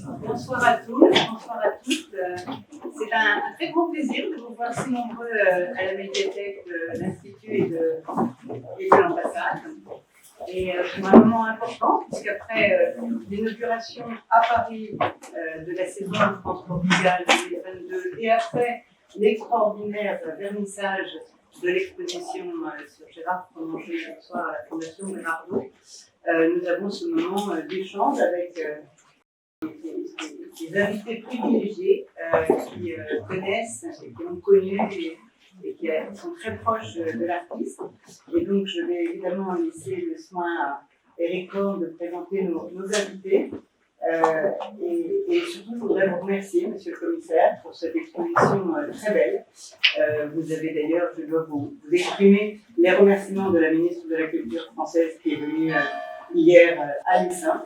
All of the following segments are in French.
Bonsoir à tous, bonsoir à toutes. C'est un très grand plaisir de vous voir si nombreux à la médiathèque de l'Institut et de l'ambassade. Et c'est un moment important, puisqu'après l'inauguration à Paris de la saison France-Portugal 2022 et après l'extraordinaire vernissage de l'exposition sur Gérard Fromanger ce soir à la Fondation Bernardo, nous avons ce moment d'échange avec des invités privilégiés qui connaissent et qui ont connu et qui sont très proches de l'artiste. Et donc, je vais évidemment laisser le soin à Eric Korn de présenter nos invités. Et surtout, je voudrais vous remercier, Monsieur le Commissaire, pour cette exposition très belle. Vous avez d'ailleurs, je dois vous exprimer les remerciements de la ministre de la Culture française qui est venue hier à Lissin.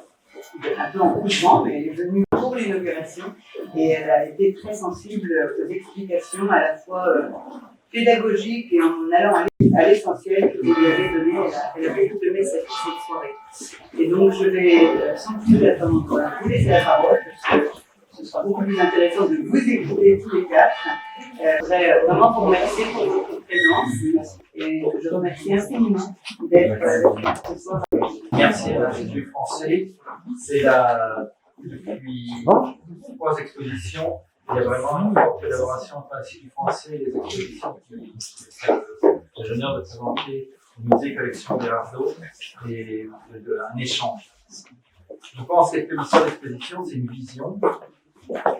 Un peu en couchement, mais elle est venue pour l'inauguration et elle a été très sensible aux explications à la fois pédagogiques et en allant à l'essentiel que vous lui avez donné. Elle a beaucoup aimé cette soirée. Et donc je vais sans plus attendre vous laisser la parole parce que ce sera beaucoup plus intéressant de vous écouter tous les quatre. Je voudrais vraiment vous remercier pour votre présence et je remercie infiniment d'être là ce soir. Merci à l'Institut français. C'est depuis 3 expositions, il y a vraiment une forte collaboration entre l'Institut français et les expositions j'ai l'honneur de présenter au musée Collection Bernardo et un échange. Je pense qu'être commissaire d'exposition, c'est une vision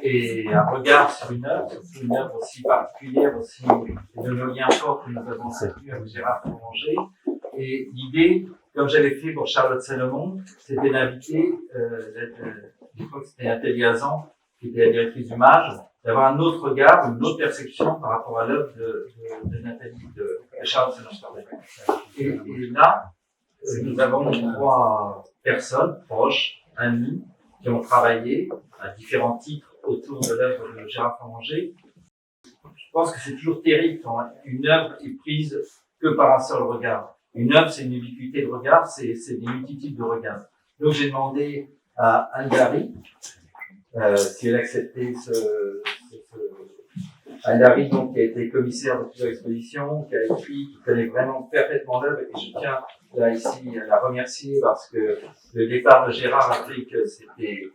et un regard sur une œuvre aussi particulière aussi, et de nos liens forts que nous avons eu avec Gérard Fromanger. Et l'idée, comme j'avais fait pour Charlotte Salomon, c'était d'inviter, je crois que c'était Nathalie Hazan, qui était la directrice du MAGE, d'avoir un autre regard, une autre perception par rapport à l'œuvre de Nathalie, de Charlotte Salomon. Et là, nous avons 3 personnes proches, amies, qui ont travaillé à différents titres autour de l'œuvre de Gérard Fromanger. Je pense que c'est toujours terrible quand une œuvre est prise que par un seul regard. Une œuvre, c'est une ubiquité de regard, c'est des multitudes de regards. Donc j'ai demandé à Anne Dary si elle acceptait Anne Dary, donc, qui a été commissaire de plusieurs expositions, qui a écrit, qui connaît vraiment parfaitement l'œuvre, et je tiens là ici à la remercier parce que le départ de Gérard a fait que c'était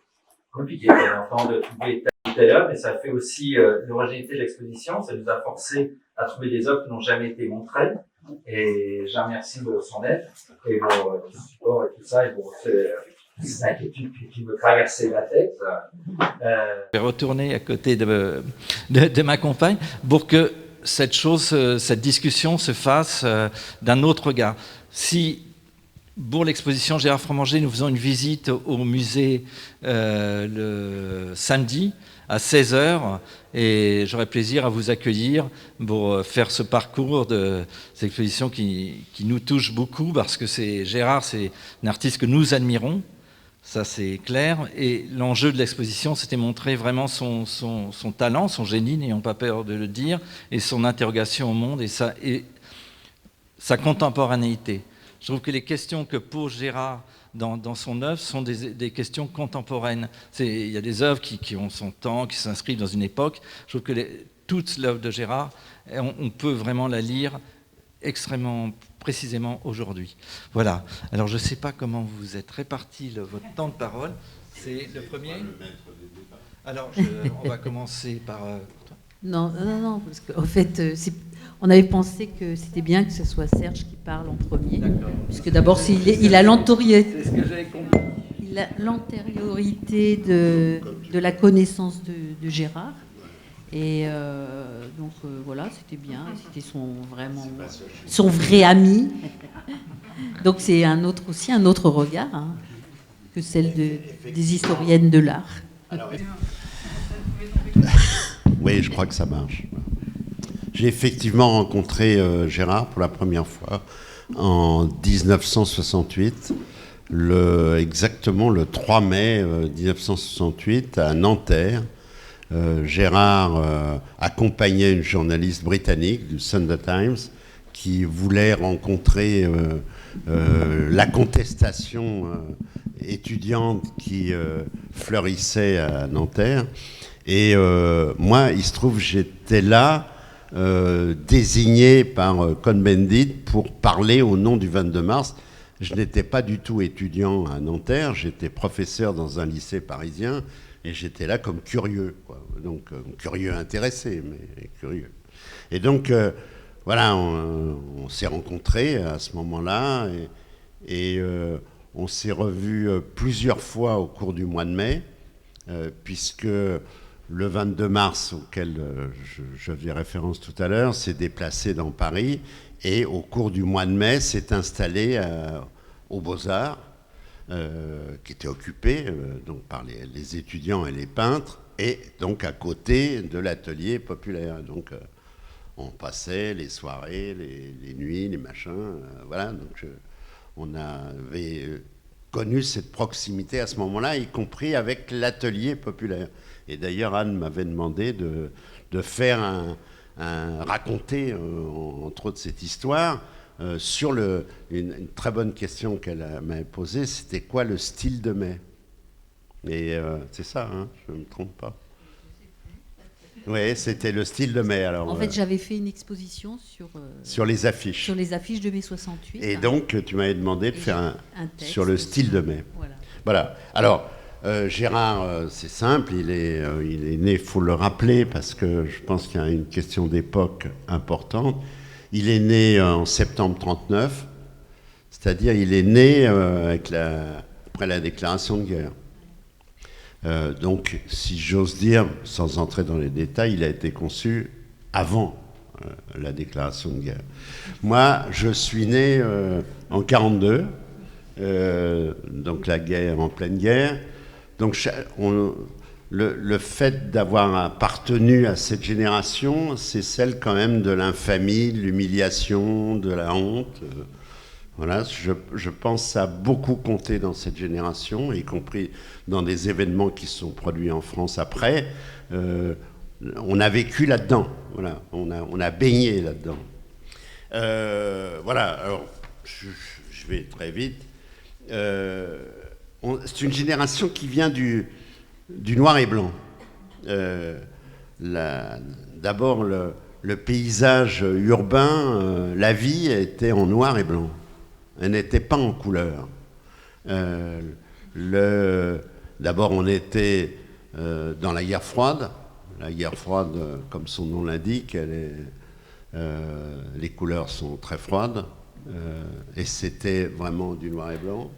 compliqué pour longtemps de trouver telle œuvre, et ça a fait aussi l'originalité de l'exposition, ça nous a forcé à trouver des œuvres qui n'ont jamais été montrées. Et je remercie de son aide et mon support et tout ça, et bon, ces inquiétudes qui me traversaient la tête. Je vais retourner à côté de ma compagne pour que cette discussion se fasse d'un autre regard. Si pour l'exposition Gérard Fromanger, nous faisons une visite au musée le samedi à 16h, et j'aurai plaisir à vous accueillir pour faire ce parcours de cette exposition qui nous touche beaucoup, parce que Gérard, c'est un artiste que nous admirons, ça c'est clair, et l'enjeu de l'exposition, c'était montrer vraiment son talent, son génie, n'ayons pas peur de le dire, et son interrogation au monde, et sa contemporanéité. Je trouve que les questions que pose Gérard dans son œuvre sont des questions contemporaines. Il y a des œuvres qui ont son temps, qui s'inscrivent dans une époque. Je trouve que toute l'œuvre de Gérard, on peut vraiment la lire extrêmement précisément aujourd'hui. Voilà. Alors, je ne sais pas comment vous êtes répartis votre temps de parole. C'est le premier. Alors, on va commencer par toi. Non, parce qu'en fait, on avait pensé que c'était bien que ce soit Serge qui parle en premier. D'accord. Puisque d'abord, il a l'antériorité. C'est ce que j'avais compris. Il a l'antériorité de la connaissance de Gérard. Et donc voilà, c'était bien. C'était son vrai ami. Donc c'est aussi un autre regard que celle des historiennes de l'art. Alors, oui, je crois que ça marche. J'ai effectivement rencontré Gérard pour la première fois en 1968, exactement le 3 mai 1968 à Nanterre. Gérard accompagnait une journaliste britannique du Sunday Times qui voulait rencontrer la contestation étudiante qui fleurissait à Nanterre. Et moi, il se trouve, j'étais là, désigné par Cohn-Bendit pour parler au nom du 22 mars. Je n'étais pas du tout étudiant à Nanterre, j'étais professeur dans un lycée parisien, et j'étais là comme curieux, quoi. Donc curieux intéressé, mais curieux. Et donc, voilà, on s'est rencontrés à ce moment-là, et on s'est revus plusieurs fois au cours du mois de mai, puisque le 22 mars, auquel je faisais référence tout à l'heure, s'est déplacé dans Paris, et au cours du mois de mai, s'est installé aux Beaux-Arts, qui était occupé donc par les étudiants et les peintres, et donc à côté de l'atelier populaire. Donc on passait les soirées, les nuits, les machins, voilà. Donc on avait connu cette proximité à ce moment-là, y compris avec l'atelier populaire. Et d'ailleurs, Anne m'avait demandé de faire raconter, entre autres, cette histoire sur une très bonne question qu'elle m'avait posée, c'était quoi le style de mai? Et c'est ça, hein, je ne me trompe pas. Oui, c'était le style de mai. Alors, en fait, j'avais fait une exposition sur les affiches. Sur les affiches de mai 68. Et donc, tu m'avais demandé de faire un texte sur le style de mai. Voilà. Alors, Gérard, c'est simple, il est né, il faut le rappeler, parce que je pense qu'il y a une question d'époque importante. Il est né en septembre 1939, c'est-à-dire il est né après la déclaration de guerre. Donc, si j'ose dire, sans entrer dans les détails, il a été conçu avant la déclaration de guerre. Moi, je suis né en 1942, donc la guerre, en pleine guerre. Donc, le fait d'avoir appartenu à cette génération, c'est celle quand même de l'infamie, de l'humiliation, de la honte. Voilà, je pense que ça a beaucoup compté dans cette génération, y compris dans des événements qui se sont produits en France après. On a vécu là-dedans, voilà, on a baigné là-dedans. Voilà, alors je vais très vite. C'est une génération qui vient du noir et blanc. D'abord, le paysage urbain, la vie était en noir et blanc. Elle n'était pas en couleur. D'abord, on était dans la guerre froide. La guerre froide, comme son nom l'indique, les couleurs sont très froides. Et c'était vraiment du noir et blanc.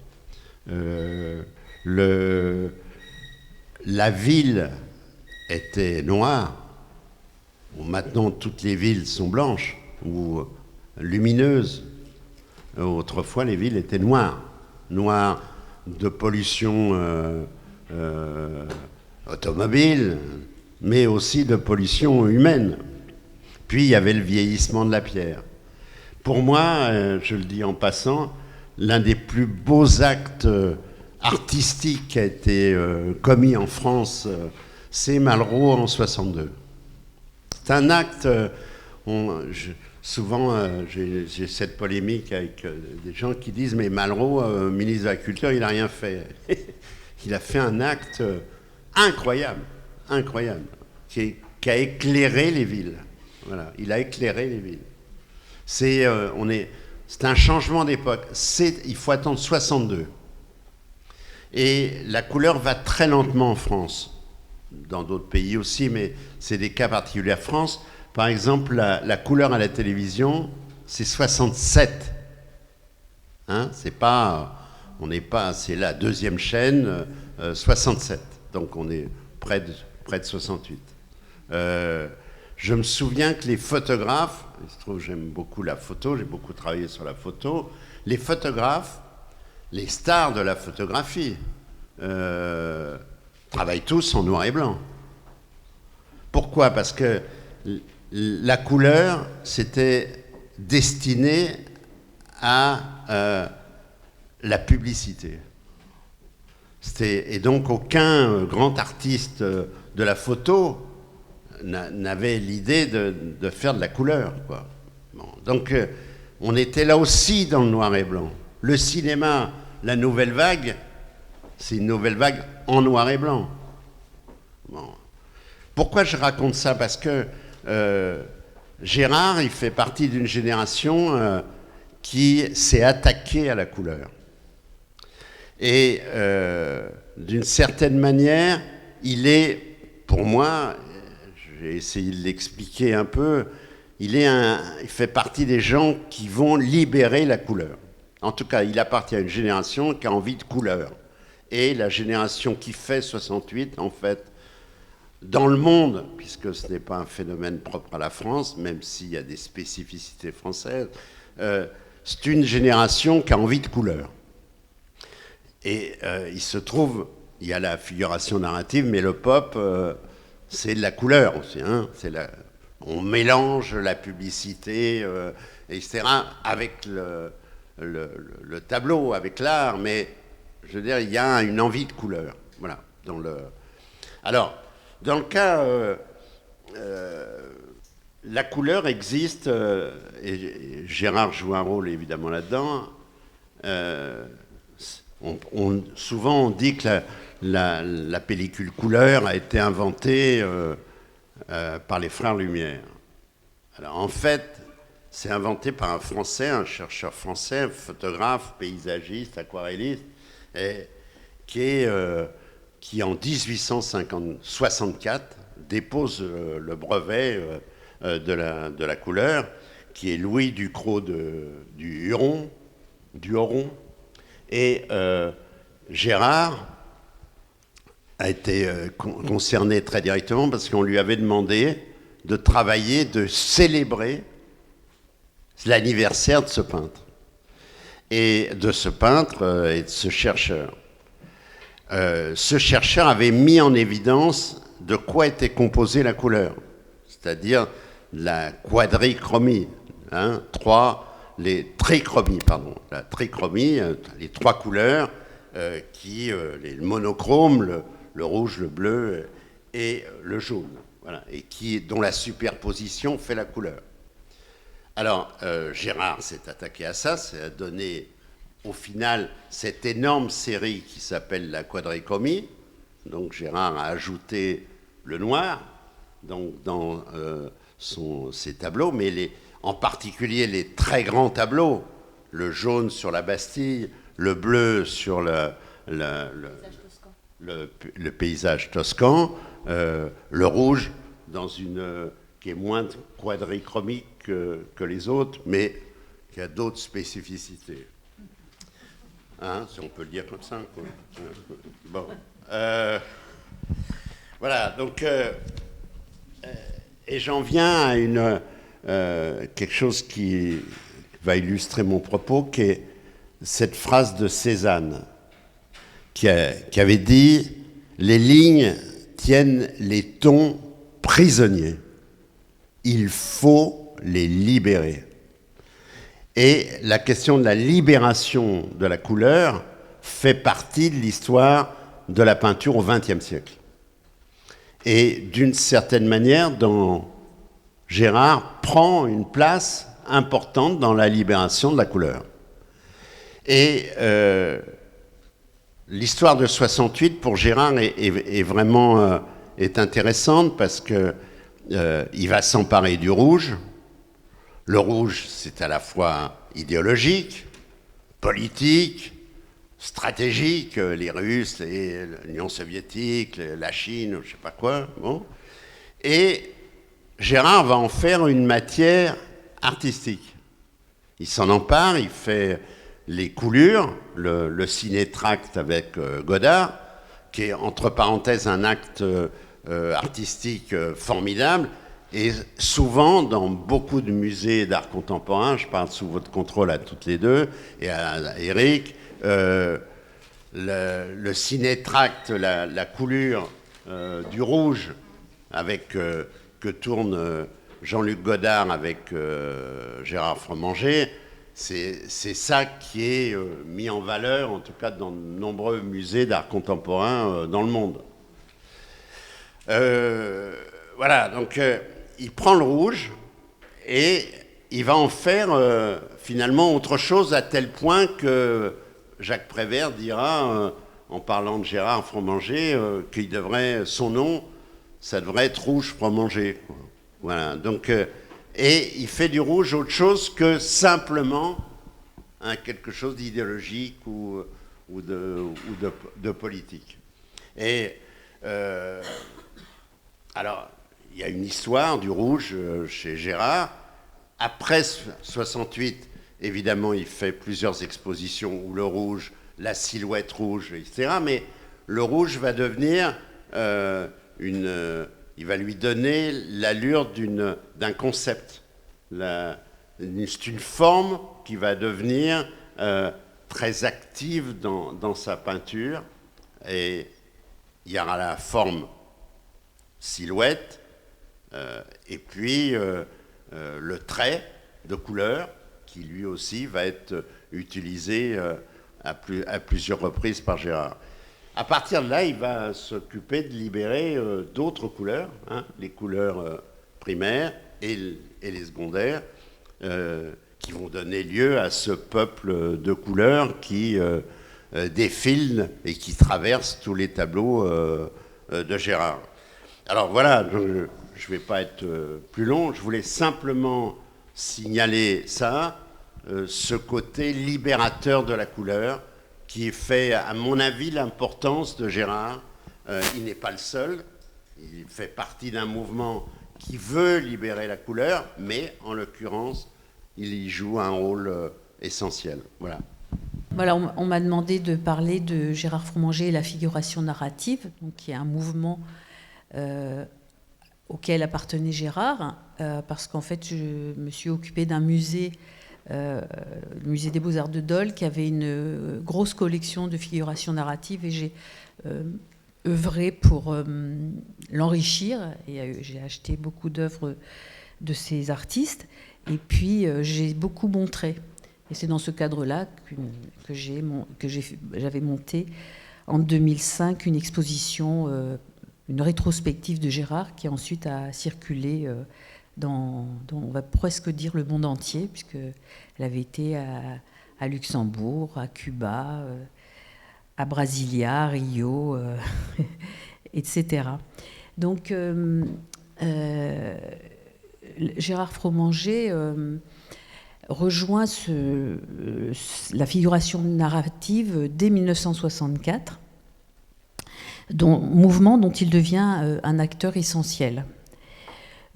La ville était noire. Bon, maintenant, toutes les villes sont blanches ou lumineuses. Autrefois, les villes étaient noires. Noires de pollution automobile, mais aussi de pollution humaine. Puis, il y avait le vieillissement de la pierre. Pour moi, je le dis en passant, l'un des plus beaux actes artistiques qui a été commis en France, c'est Malraux en 62. C'est un acte... Souvent, j'ai cette polémique avec des gens qui disent « Mais Malraux, ministre de la Culture, il n'a rien fait. » Il a fait un acte incroyable, qui a éclairé les villes. Voilà, il a éclairé les villes. C'est un changement d'époque. Il faut attendre 62. Et la couleur va très lentement en France. Dans d'autres pays aussi, mais c'est des cas particuliers à France. Par exemple, la couleur à la télévision, c'est 67. Hein, c'est la deuxième chaîne, 67. Donc on est près de 68. Je me souviens que les photographes, il se trouve que j'aime beaucoup la photo, j'ai beaucoup travaillé sur la photo, les photographes, les stars de la photographie, travaillent tous en noir et blanc. Pourquoi ? Parce que la couleur, c'était destiné à la publicité. Et donc, aucun grand artiste de la photo n'avait l'idée de faire de la couleur, quoi. Bon, donc, on était là aussi dans le noir et blanc. Le cinéma, la nouvelle vague, C'est une nouvelle vague en noir et blanc. Bon. Pourquoi je raconte ça? Parce que Gérard, il fait partie d'une génération qui s'est attaquée à la couleur. Et d'une certaine manière, il est, pour moi, j'ai essayé de l'expliquer un peu, il fait partie des gens qui vont libérer la couleur. En tout cas, il appartient à une génération qui a envie de couleur. Et la génération qui fait 68, en fait, dans le monde, puisque ce n'est pas un phénomène propre à la France, même s'il y a des spécificités françaises, c'est une génération qui a envie de couleur. Et il se trouve, il y a la figuration narrative, mais le pop, c'est de la couleur aussi. Hein, on mélange la publicité, etc., avec le tableau, avec l'art, mais je veux dire, il y a une envie de couleur. Voilà. Alors, dans le cas, la couleur existe, et Gérard joue un rôle évidemment là-dedans. Souvent, on dit que la pellicule couleur a été inventée par les frères Lumière. Alors, en fait, c'est inventé par un Français, un chercheur français, un photographe, paysagiste, aquarelliste, qui en 1864 dépose le brevet de la couleur, qui est Louis Ducrot du Huron. Et Gérard a été concerné très directement parce qu'on lui avait demandé de travailler, de célébrer l'anniversaire de ce peintre. Et de ce peintre et de ce chercheur. Ce chercheur avait mis en évidence de quoi était composée la couleur, c'est-à-dire la quadrichromie, la trichromie, les trois couleurs le monochrome, le rouge, le bleu et le jaune, voilà, et dont la superposition fait la couleur. Alors, Gérard s'est attaqué à ça, ça a donné au final cette énorme série qui s'appelle la quadrichromie. Donc Gérard a ajouté le noir dans ses tableaux, mais en particulier les très grands tableaux, le jaune sur la Bastille, le bleu sur le paysage toscan, le rouge qui est moins quadrichromique que les autres, mais qui a d'autres spécificités. Hein, si on peut le dire comme ça. Quoi. Bon. Voilà, donc... et j'en viens à quelque chose qui va illustrer mon propos, qui est cette phrase de Cézanne, qui avait dit « Les lignes tiennent les tons prisonniers. Il faut les libérer. » Et la question de la libération de la couleur fait partie de l'histoire de la peinture au XXe siècle. Et d'une certaine manière, Gérard prend une place importante dans la libération de la couleur. Et l'histoire de 68 pour Gérard est vraiment intéressante parce que il va s'emparer du rouge. Le rouge, c'est à la fois idéologique, politique, stratégique, les Russes, l'Union soviétique, la Chine, je ne sais pas quoi. Bon. Et Gérard va en faire une matière artistique. Il s'en empare, il fait les coulures, le ciné-tract avec Godard, qui est entre parenthèses un acte artistique formidable. Et souvent, dans beaucoup de musées d'art contemporain, je parle sous votre contrôle à toutes les deux, et à Eric, le ciné-tract, la coulure du rouge que tourne Jean-Luc Godard avec Gérard Fromanger, c'est ça qui est mis en valeur, en tout cas dans de nombreux musées d'art contemporain dans le monde. Voilà, donc il prend le rouge et il va en faire finalement autre chose, à tel point que Jacques Prévert dira en parlant de Gérard Fromanger, son nom, ça devrait être Rouge Fromanger. Voilà. Donc, et il fait du rouge autre chose que simplement quelque chose d'idéologique ou de politique. Et alors, il y a une histoire du rouge chez Gérard. Après 68, évidemment, il fait plusieurs expositions où le rouge, la silhouette rouge, etc. Mais le rouge va devenir il va lui donner l'allure d'un concept. C'est une forme qui va devenir très active dans sa peinture. Et il y aura la forme silhouette et puis le trait de couleur qui lui aussi va être utilisé à plusieurs reprises par Gérard. À partir de là, il va s'occuper de libérer d'autres couleurs, les couleurs primaires et les secondaires, qui vont donner lieu à ce peuple de couleurs qui défile et qui traverse tous les tableaux de Gérard. Alors voilà, je ne vais pas être plus long, je voulais simplement signaler ça, ce côté libérateur de la couleur, qui fait, à mon avis, l'importance de Gérard. Il n'est pas le seul, il fait partie d'un mouvement qui veut libérer la couleur, mais en l'occurrence, il y joue un rôle essentiel. Voilà. Voilà, on m'a demandé de parler de Gérard Fromanger et la figuration narrative, donc qui est un mouvement auquel appartenait Gérard, parce qu'en fait, je me suis occupée d'un musée, le musée des Beaux-Arts de Dole, qui avait une grosse collection de figurations narratives, et j'ai œuvré pour l'enrichir, et j'ai acheté beaucoup d'œuvres de ces artistes, et puis j'ai beaucoup montré. Et c'est dans ce cadre-là que j'avais monté en 2005 une exposition, une rétrospective de Gérard, qui ensuite a circulé dans, on va presque dire, le monde entier, puisqu'elle avait été à Luxembourg, à Cuba, à Brasilia, à Rio, etc. Donc, Gérard Fromanger rejoint la figuration narrative dès 1964, mouvement dont il devient un acteur essentiel.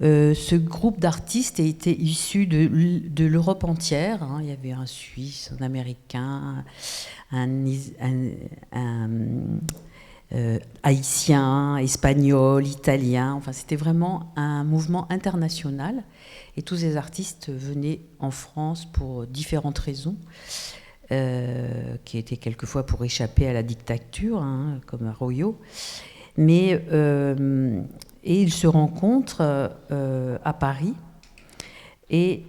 Ce groupe d'artistes était issu de l'Europe entière. Il y avait un Suisse, un Américain, un Haïtien, Espagnol, Italien. Enfin, c'était vraiment un mouvement international. Et tous ces artistes venaient en France pour différentes raisons, qui étaient quelquefois pour échapper à la dictature, comme à Royo. Mais et ils se rencontrent à Paris. Et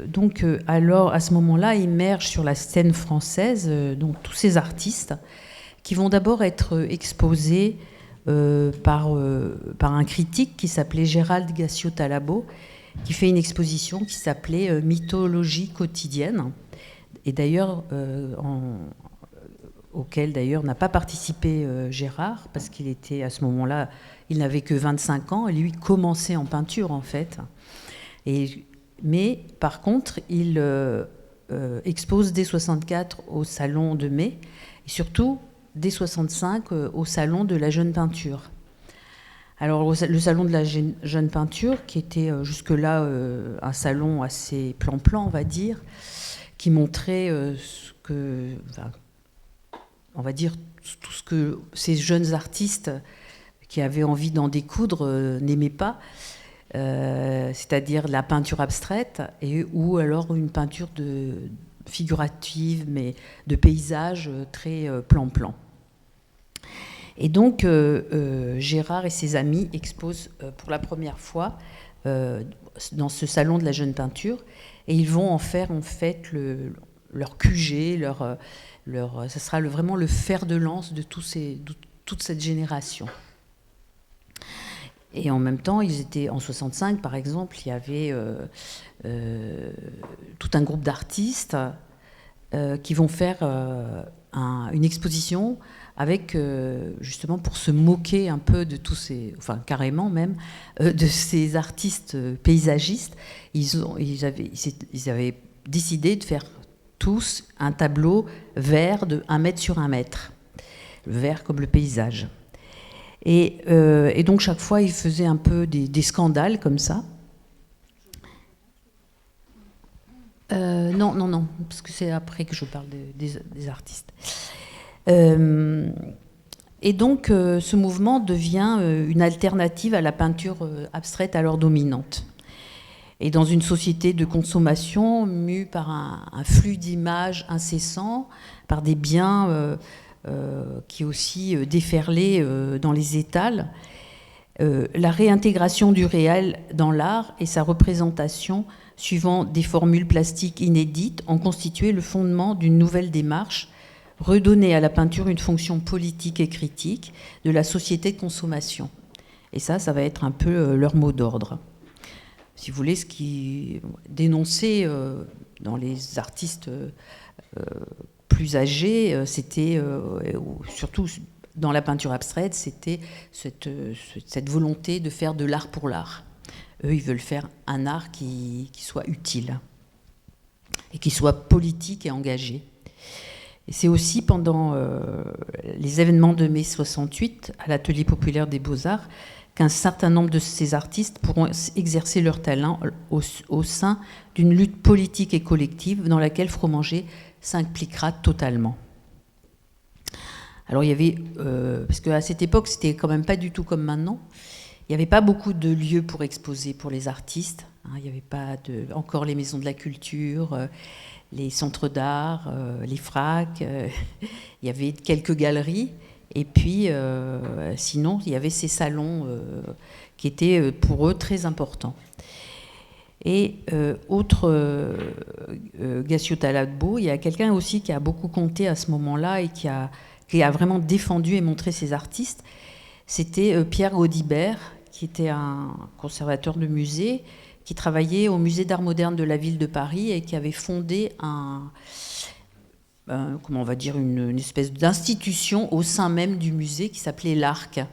donc, alors, à ce moment-là, émergent sur la scène française donc, tous ces artistes qui vont d'abord être exposés par un critique qui s'appelait Gérald Gassio-Talabo, qui fait une exposition qui s'appelait Mythologie quotidienne, et d'ailleurs auquel d'ailleurs n'a pas participé Gérard, parce qu'il était à ce moment-là, il n'avait que 25 ans, et lui commençait en peinture en fait. Mais par contre, il expose dès 64 au Salon de Mai, et surtout dès 65 au Salon de la Jeune Peinture. Alors le Salon de la Jeune Peinture, qui était jusque-là un salon assez plan-plan, on va dire, qui montrait on va dire tout ce que ces jeunes artistes qui avaient envie d'en découdre n'aimaient pas, c'est-à-dire la peinture abstraite ou alors une peinture figurative, mais de paysage très plan-plan. Et donc, Gérard et ses amis exposent pour la première fois dans ce salon de la jeune peinture, et ils vont en faire en fait leur QG, ça sera vraiment le fer de lance de toute cette génération. Et en même temps, ils étaient en 65, par exemple, il y avait tout un groupe d'artistes qui vont faire une exposition avec, justement, pour se moquer un peu de tous ces, enfin carrément même, de ces artistes paysagistes. Ils avaient décidé de faire tous un tableau vert de 1 mètre sur 1 mètre, le vert comme le paysage. Et donc chaque fois, ils faisaient un peu des scandales comme ça. Non, parce que c'est après que je parle des artistes. Et donc, ce mouvement devient une alternative à la peinture abstraite alors dominante. Et dans une société de consommation mue par un flux d'images incessant, par des biens qui aussi déferlaient dans les étals, la réintégration du réel dans l'art et sa représentation suivant des formules plastiques inédites ont constitué le fondement d'une nouvelle démarche, redonner à la peinture une fonction politique et critique de la société de consommation. Et ça va être un peu leur mot d'ordre. Si vous voulez, ce qui dénonçait dans les artistes plus âgés, c'était, surtout dans la peinture abstraite, c'était cette volonté de faire de l'art pour l'art. Eux, ils veulent faire un art qui soit utile et qui soit politique et engagé. Et c'est aussi pendant les événements de mai 68, à l'Atelier populaire des Beaux-Arts, qu'un certain nombre de ces artistes pourront exercer leur talent au sein d'une lutte politique et collective dans laquelle Fromager s'impliquera totalement. Alors il y avait, parce qu'à cette époque, c'était quand même pas du tout comme maintenant, il n'y avait pas beaucoup de lieux pour exposer pour les artistes, hein, il n'y avait pas encore les maisons de la culture, les centres d'art, les FRAC, il y avait quelques galeries, et puis sinon il y avait ces salons qui étaient pour eux très importants. Et Gassio Talabo, il y a quelqu'un aussi qui a beaucoup compté à ce moment-là et qui a vraiment défendu et montré ses artistes, c'était Pierre Gaudibert, qui était un conservateur de musée, qui travaillait au musée d'art moderne de la ville de Paris et qui avait fondé comment on va dire, une espèce d'institution au sein même du musée qui s'appelait l'Arc.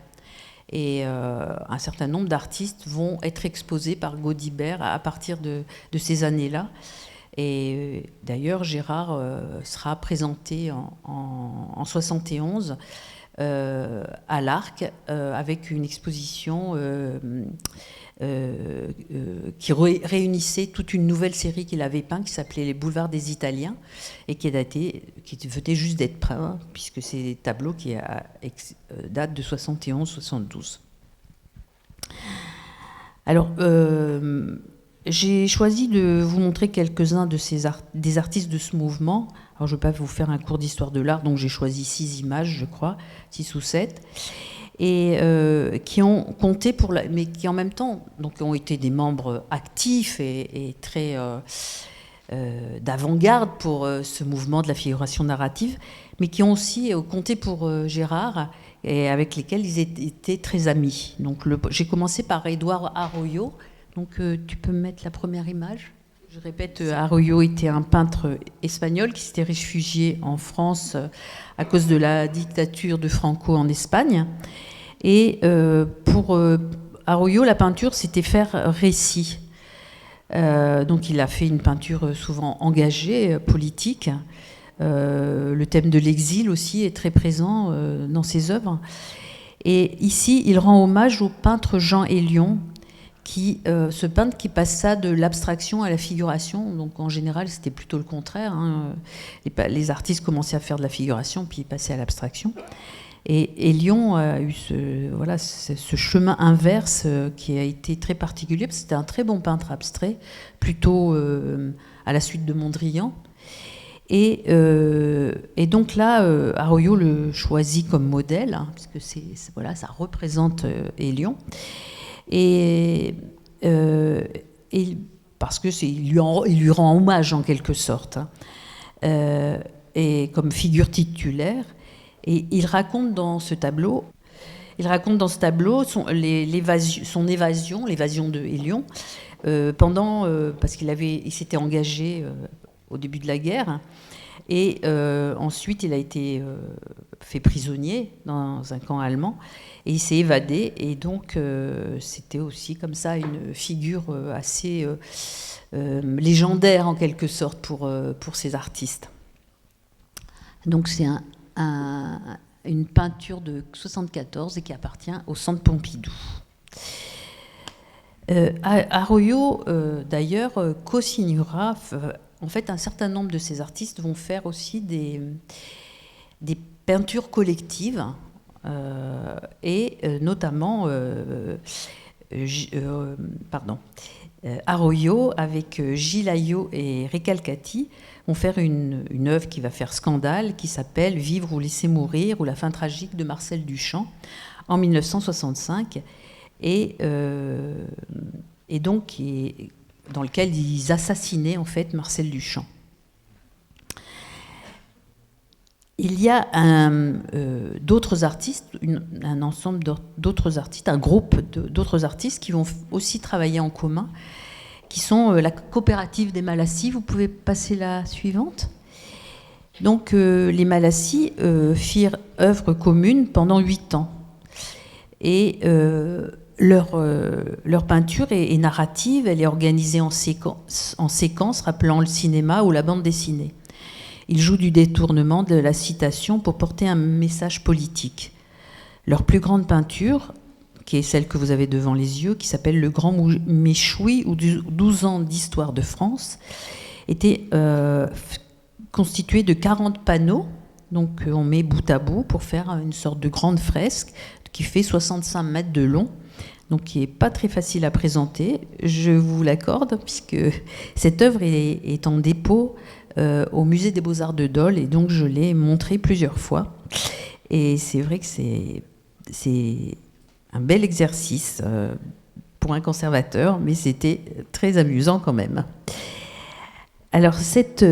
Et un certain nombre d'artistes vont être exposés par Gaudibert à partir de ces années-là. Et d'ailleurs, Gérard sera présenté en 71 à l'Arc avec une exposition qui réunissait toute une nouvelle série qu'il avait peinte qui s'appelait Les Boulevards des Italiens et qui venait juste d'être peint, puisque c'est des tableaux qui datent de 71-72. Alors, j'ai choisi de vous montrer quelques-uns des artistes de ce mouvement. Alors, je ne vais pas vous faire un cours d'histoire de l'art, donc j'ai choisi 6 images, je crois, 6 ou 7, et qui ont compté mais qui en même temps donc, ont été des membres actifs et très d'avant-garde pour ce mouvement de la figuration narrative, mais qui ont aussi compté pour Gérard, et avec lesquels ils étaient très amis. Donc, j'ai commencé par Édouard Arroyo. Donc, tu peux me mettre la première image. Je répète, Arroyo était un peintre espagnol qui s'était réfugié en France à cause de la dictature de Franco en Espagne. Et pour Arroyo, la peinture, c'était faire récit. Donc, il a fait une peinture souvent engagée, politique. Le thème de l'exil aussi est très présent dans ses œuvres. Et ici, il rend hommage au peintre Jean Hélion, ce peintre qui passa de l'abstraction à la figuration. Donc en général, c'était plutôt le contraire, hein. Les artistes commençaient à faire de la figuration, puis ils passaient à l'abstraction. Et Hélion a eu ce chemin inverse qui a été très particulier, parce que c'était un très bon peintre abstrait, plutôt à la suite de Mondrian. Et donc là, Arroyo le choisit comme modèle, hein, parce que ça représente Hélion. Et parce que il lui rend hommage en quelque sorte, hein, et comme figure titulaire. Et il raconte dans ce tableau son évasion, l'évasion de Hélion, parce qu'il s'était engagé au début de la guerre, Et ensuite, il a été fait prisonnier dans un camp allemand et il s'est évadé. Et donc, c'était aussi comme ça une figure assez légendaire en quelque sorte pour ces artistes. Donc, c'est une peinture de 1974 et qui appartient au Centre Pompidou. Arroyo, d'ailleurs, co-signera. En fait, un certain nombre de ces artistes vont faire aussi des peintures collectives, et notamment Arroyo avec Gilles Ayot et Recalcati vont faire une œuvre qui va faire scandale, qui s'appelle Vivre ou laisser mourir, ou la fin tragique de Marcel Duchamp, en 1965, et donc dans lequel ils assassinaient en fait Marcel Duchamp. Il y a d'autres artistes, un ensemble d'autres artistes, un groupe d'autres artistes qui vont aussi travailler en commun, qui sont la coopérative des Malassis. Vous pouvez passer la suivante. Donc les Malassis firent œuvre commune pendant 8 ans. Et leur peinture est narrative, elle est organisée en séquences, rappelant le cinéma ou la bande dessinée. Ils jouent du détournement de la citation pour porter un message politique. Leur plus grande peinture, qui est celle que vous avez devant les yeux, qui s'appelle Le Grand Méchoui, ou 12 ans d'histoire de France, était constituée de 40 panneaux. Donc on met bout à bout pour faire une sorte de grande fresque qui fait 65 mètres de long, donc qui n'est pas très facile à présenter, je vous l'accorde, puisque cette œuvre est en dépôt au Musée des Beaux-Arts de Dole, et donc je l'ai montrée plusieurs fois. Et c'est vrai que c'est un bel exercice pour un conservateur, mais c'était très amusant quand même. Alors cette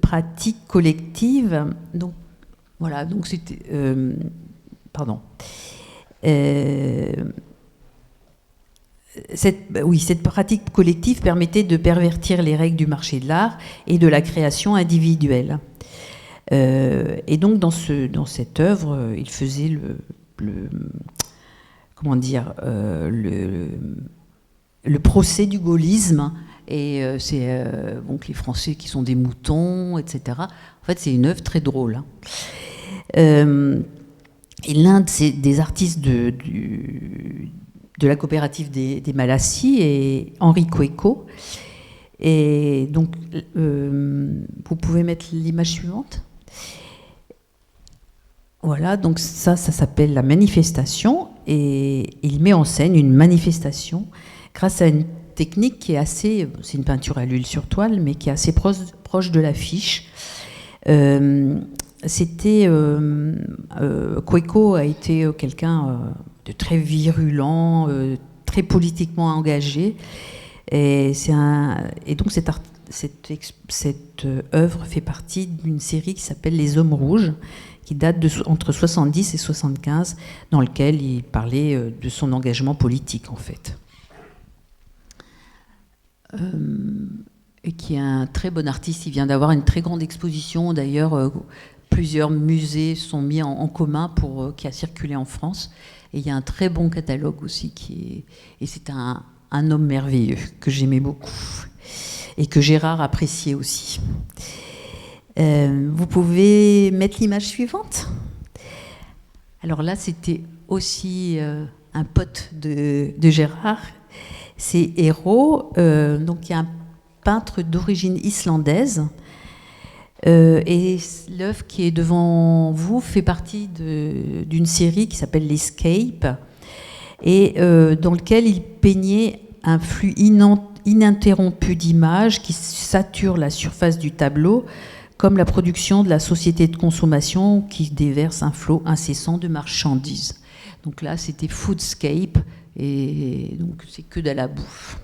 pratique collective, donc voilà, donc c'était cette pratique collective permettait de pervertir les règles du marché de l'art et de la création individuelle. Et donc dans cette œuvre, il faisait le procès du gaullisme. Et c'est donc les Français qui sont des moutons, etc. En fait, c'est une œuvre très drôle. Et l'un des artistes de la coopérative des Malassis est Henri Cueco. Et donc, vous pouvez mettre l'image suivante. Voilà, donc ça s'appelle La Manifestation. Et il met en scène une manifestation grâce à une technique qui est assez... C'est une peinture à l'huile sur toile, mais qui est assez proche de l'affiche. Cueco a été quelqu'un de très virulent, très politiquement engagé, et donc cette œuvre fait partie d'une série qui s'appelle Les Hommes Rouges, qui date entre 70 et 75, dans lequel il parlait de son engagement politique en fait. Et qui est un très bon artiste. Il vient d'avoir une très grande exposition. D'ailleurs, plusieurs musées sont mis en commun qui a circulé en France. Et il y a un très bon catalogue aussi et c'est un homme merveilleux que j'aimais beaucoup et que Gérard appréciait aussi. Vous pouvez mettre l'image suivante. Alors là, c'était aussi un pote de Gérard. C'est Hérault, donc il y a un peintre d'origine islandaise. Et l'œuvre qui est devant vous fait partie d'une série qui s'appelle l'Escape, et dans lequel il peignait un flux ininterrompu d'images qui sature la surface du tableau, comme la production de la société de consommation qui déverse un flot incessant de marchandises. Donc là, c'était Foodscape, et donc c'est que de la bouffe.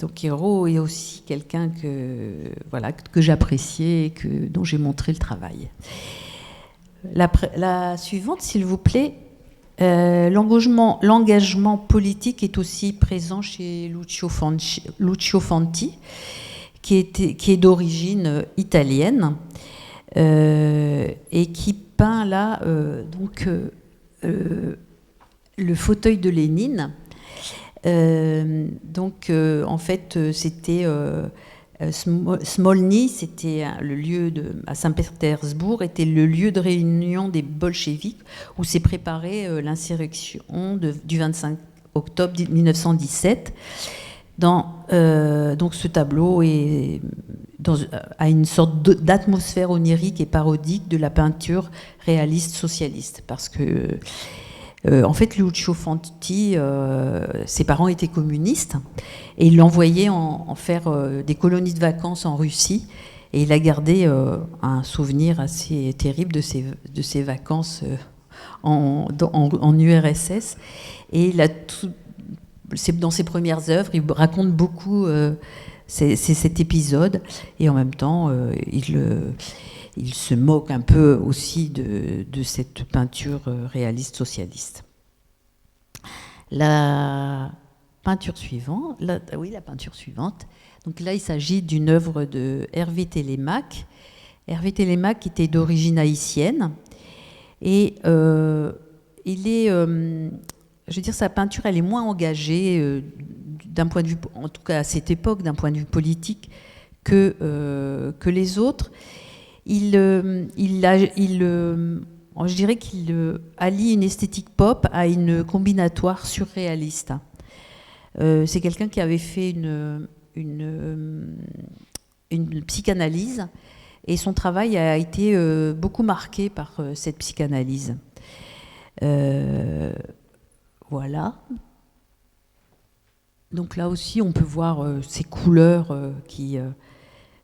Donc Hérault est aussi quelqu'un que j'appréciais et dont j'ai montré le travail. La suivante, s'il vous plaît. L'engagement politique est aussi présent chez Lucio Fanti, qui est d'origine italienne et qui peint là le fauteuil de Lénine. En fait, c'était Smolny, c'était le lieu à Saint-Pétersbourg, était le lieu de réunion des bolcheviks où s'est préparée l'insurrection du 25 octobre 1917. Donc ce tableau a une sorte d'atmosphère onirique et parodique de la peinture réaliste socialiste, parce que en fait, Lucio Fanti, ses parents étaient communistes et il l'envoyait en faire des colonies de vacances en Russie, et il a gardé un souvenir assez terrible de ses vacances en URSS. Et dans ses premières œuvres, il raconte beaucoup cet épisode, et en même temps, il se moque un peu aussi de cette peinture réaliste socialiste. La peinture suivante. Donc là, il s'agit d'une œuvre de Hervé Télémaque. Hervé Télémaque était d'origine haïtienne, et il est, je veux dire, sa peinture, elle est moins engagée d'un point de vue, en tout cas à cette époque, d'un point de vue politique que les autres. Je dirais qu'il allie une esthétique pop à une combinatoire surréaliste. C'est quelqu'un qui avait fait une psychanalyse, et son travail a été beaucoup marqué par cette psychanalyse. Voilà. Donc là aussi, on peut voir ces couleurs qui...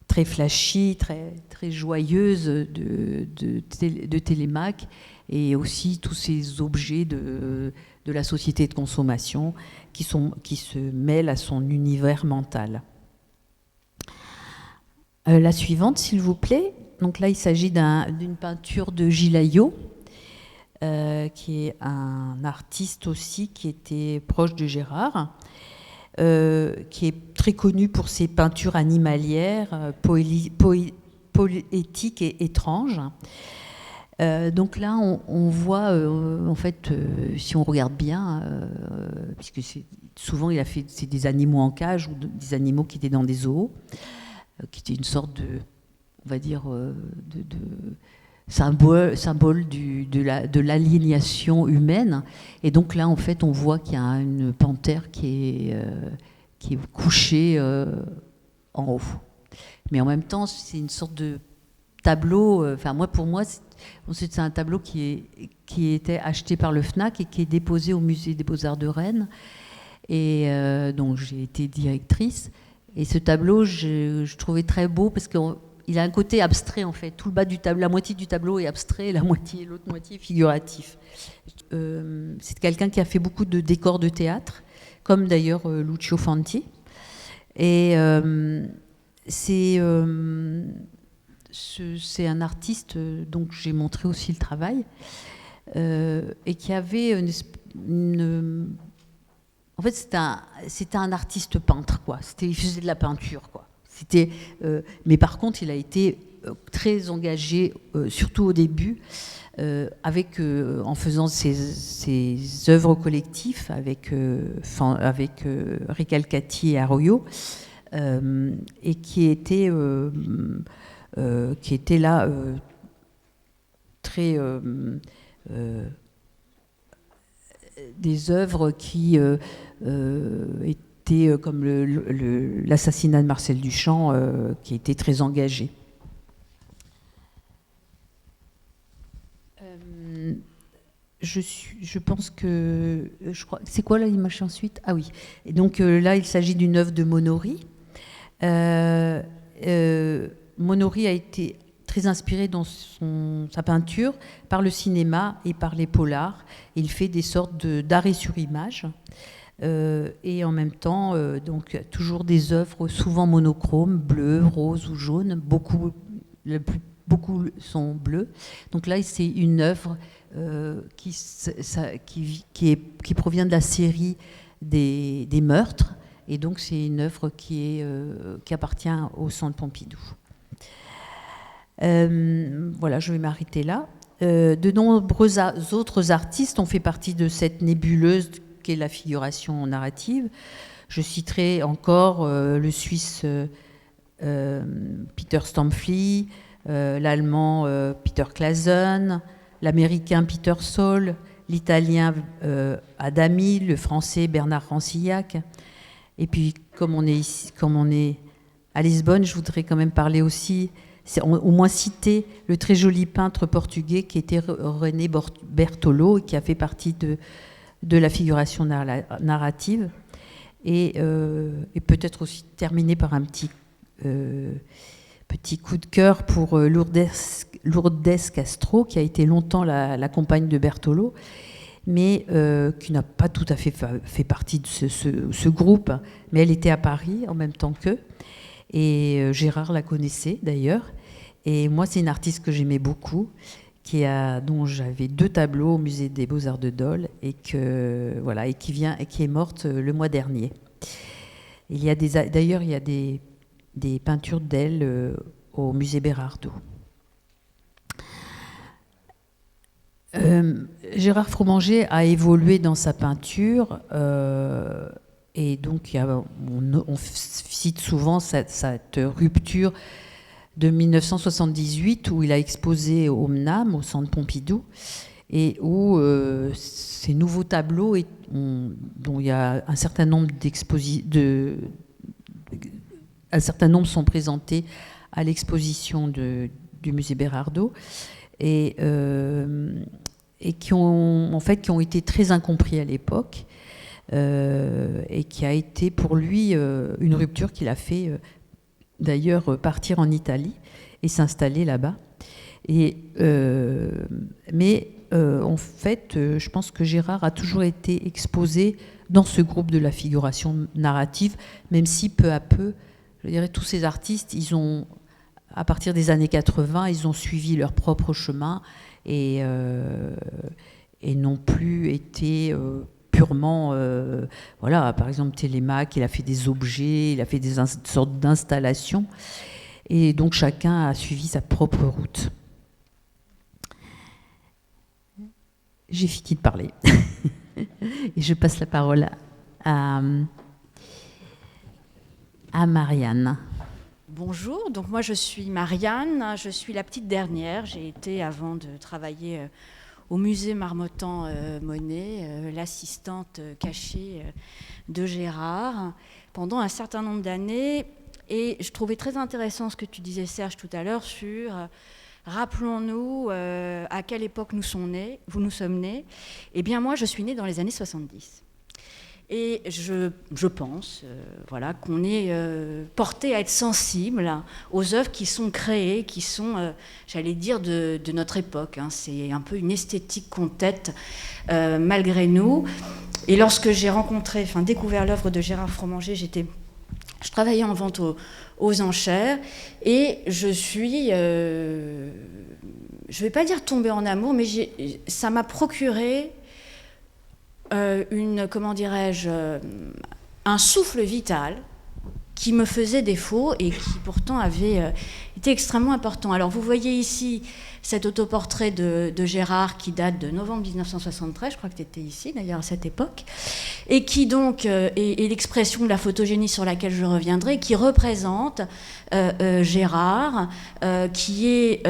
très flashy, très, très joyeuse de Télémaque, et aussi tous ces objets de la société de consommation qui se mêlent à son univers mental. La suivante, s'il vous plaît. Donc là, il s'agit d'une peinture de Gilles Ayot, qui est un artiste aussi qui était proche de Gérard, qui est très connu pour ses peintures animalières, poétiques et étranges. Donc là, on voit, en fait, si on regarde bien, puisque souvent il a fait des animaux en cage ou des animaux qui étaient dans des zoos, qui étaient une sorte de, on va dire, de symbole de l'aliénation humaine. Et donc là, en fait, on voit qu'il y a une panthère qui est couchée en haut. Mais en même temps, c'est une sorte de tableau. Pour moi, c'est un tableau qui était acheté par le FNAC et qui est déposé au Musée des Beaux-Arts de Rennes. Et donc, j'ai été directrice. Et ce tableau, je trouvais très beau parce qu'il a un côté abstrait, en fait. Tout le bas du tableau, la moitié du tableau est abstrait, l'autre moitié est figuratif. C'est quelqu'un qui a fait beaucoup de décors de théâtre, comme d'ailleurs Lucio Fanti. Et c'est un artiste dont j'ai montré aussi le travail, et qui avait en fait, c'était un artiste peintre, quoi. Il faisait de la peinture, quoi. Mais par contre, il a été très engagé, surtout au début, en faisant ses œuvres collectives avec Recalcati et Arroyo, et qui était là très des œuvres qui étaient comme l'assassinat de Marcel Duchamp, qui était très engagé. Je pense que... c'est quoi là l'image ensuite? Ah oui. Et donc là, il s'agit d'une œuvre de Monori. Monori a été très inspiré dans sa peinture par le cinéma et par les polars. Il fait des sortes d'arrêts sur image. Et en même temps, donc, toujours des œuvres souvent monochromes, bleues, roses ou jaunes. Beaucoup sont bleues. Donc là, c'est une œuvre qui provient de la série des meurtres, Et donc, c'est une œuvre qui appartient au Centre Pompidou. Voilà, je vais m'arrêter là. De nombreux autres artistes ont fait partie de cette nébuleuse qu'est la figuration narrative. Je citerai encore le Suisse Peter Stampfli, l'Allemand Peter Claesen, l'Américain Peter Saul, l'Italien Adami, le Français Bernard Rancillac. Et puis, comme on est à Lisbonne, je voudrais quand même parler aussi, au moins citer le très joli peintre portugais qui était René Bertolo, qui a fait partie de la figuration narrative. Et peut-être aussi terminer par un petit coup de cœur pour Lourdes Castro, qui a été longtemps la compagne de Bertolo, mais qui n'a pas tout à fait partie de ce groupe, mais elle était à Paris en même temps qu'eux. Et Gérard la connaissait d'ailleurs. Et moi, c'est une artiste que j'aimais beaucoup, dont j'avais 2 tableaux au musée des Beaux-Arts de Dole, et qui est morte le mois dernier. D'ailleurs, il y a des peintures d'elle au musée Bérardo. Gérard Fromanger a évolué dans sa peinture, et donc on cite souvent cette rupture de 1978 où il a exposé au MNAM, au Centre Pompidou, et où ces nouveaux tableaux, dont il y a un certain nombre sont présentés à l'exposition du musée Bérardo, et qui ont été très incompris à l'époque, et qui a été pour lui une rupture qu'il a fait d'ailleurs partir en Italie et s'installer là-bas. Mais en fait, je pense que Gérard a toujours été exposé dans ce groupe de la figuration narrative, même si peu à peu, je dirais, tous ces artistes, à partir des années 80, ils ont suivi leur propre chemin et n'ont plus été purement... voilà, par exemple, Télémaque, il a fait des objets, il a fait des sortes d'installations, et donc chacun a suivi sa propre route. J'ai fini de parler. Et je passe la parole à Marianne. Bonjour, donc moi je suis Marianne, je suis la petite dernière. J'ai été, avant de travailler au musée Marmottan-Monet, l'assistante cachée de Gérard pendant un certain nombre d'années. Et je trouvais très intéressant ce que tu disais, Serge, tout à l'heure sur... rappelons-nous à quelle époque nous sommes nés. Eh bien, moi, je suis née dans les années 70. Et je pense qu'on est porté à être sensible aux œuvres qui sont créées, qui sont, j'allais dire, de notre époque. C'est un peu une esthétique qu'on tête malgré nous. Et lorsque j'ai découvert l'œuvre de Gérard Fromanger, je travaillais en vente aux enchères, et je suis, je ne vais pas dire tombée en amour, mais ça m'a procuré un souffle vital qui me faisait défaut et qui pourtant avait été extrêmement important. Alors vous voyez ici cet autoportrait de Gérard qui date de novembre 1973, je crois que tu étais ici d'ailleurs à cette époque, et qui donc est l'expression de la photogénie sur laquelle je reviendrai, qui représente Gérard, qui est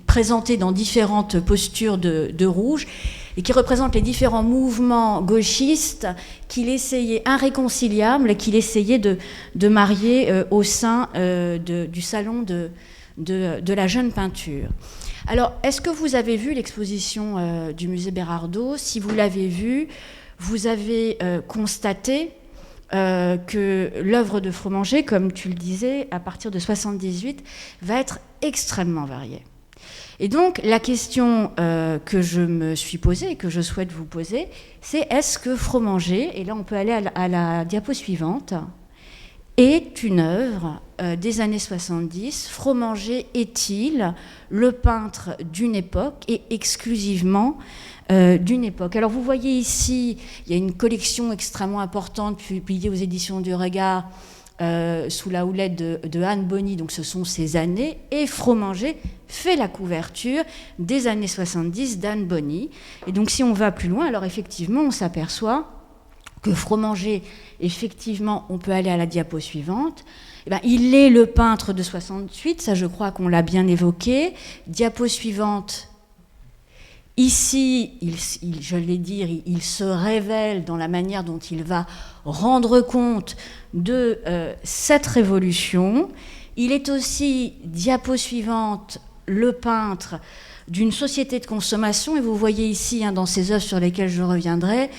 présenté dans différentes postures de rouge, et qui représente les différents mouvements gauchistes irréconciliables qu'il essayait de marier au sein du salon de la jeune peinture. Alors, est-ce que vous avez vu l'exposition du musée Bérardo ? Si vous l'avez vue, vous avez constaté que l'œuvre de Fromanger, comme tu le disais, à partir de 1978, va être extrêmement variée. Et donc, la question que je me suis posée et que je souhaite vous poser, c'est est-ce que Fromanger, et là on peut aller à la diapo suivante, est une œuvre des années 70. Fromager est-il le peintre d'une époque et exclusivement d'une époque? Alors vous voyez ici, il y a une collection extrêmement importante publiée aux éditions du Regard sous la houlette de Anne Bonny, donc ce sont ces années, et Fromager fait la couverture des années 70 d'Anne Bonny. Et donc si on va plus loin, alors effectivement on s'aperçoit que Fromager, effectivement, on peut aller à la diapo suivante, eh bien, il est le peintre de 68, ça je crois qu'on l'a bien évoqué. Diapo suivante, ici, je l'ai dit, il se révèle dans la manière dont il va rendre compte de cette révolution. Il est aussi, diapo suivante, le peintre d'une société de consommation, et vous voyez ici, dans ces œuvres sur lesquelles je reviendrai,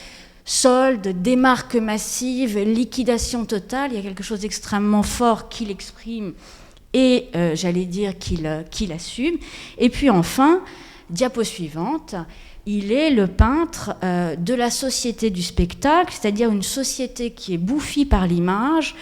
solde, démarque massive, liquidation totale, il y a quelque chose d'extrêmement fort qu'il exprime et, j'allais dire, qu'il assume. Et puis enfin, diapo suivante, il est le peintre de la société du spectacle, c'est-à-dire une société qui est bouffie par l'image,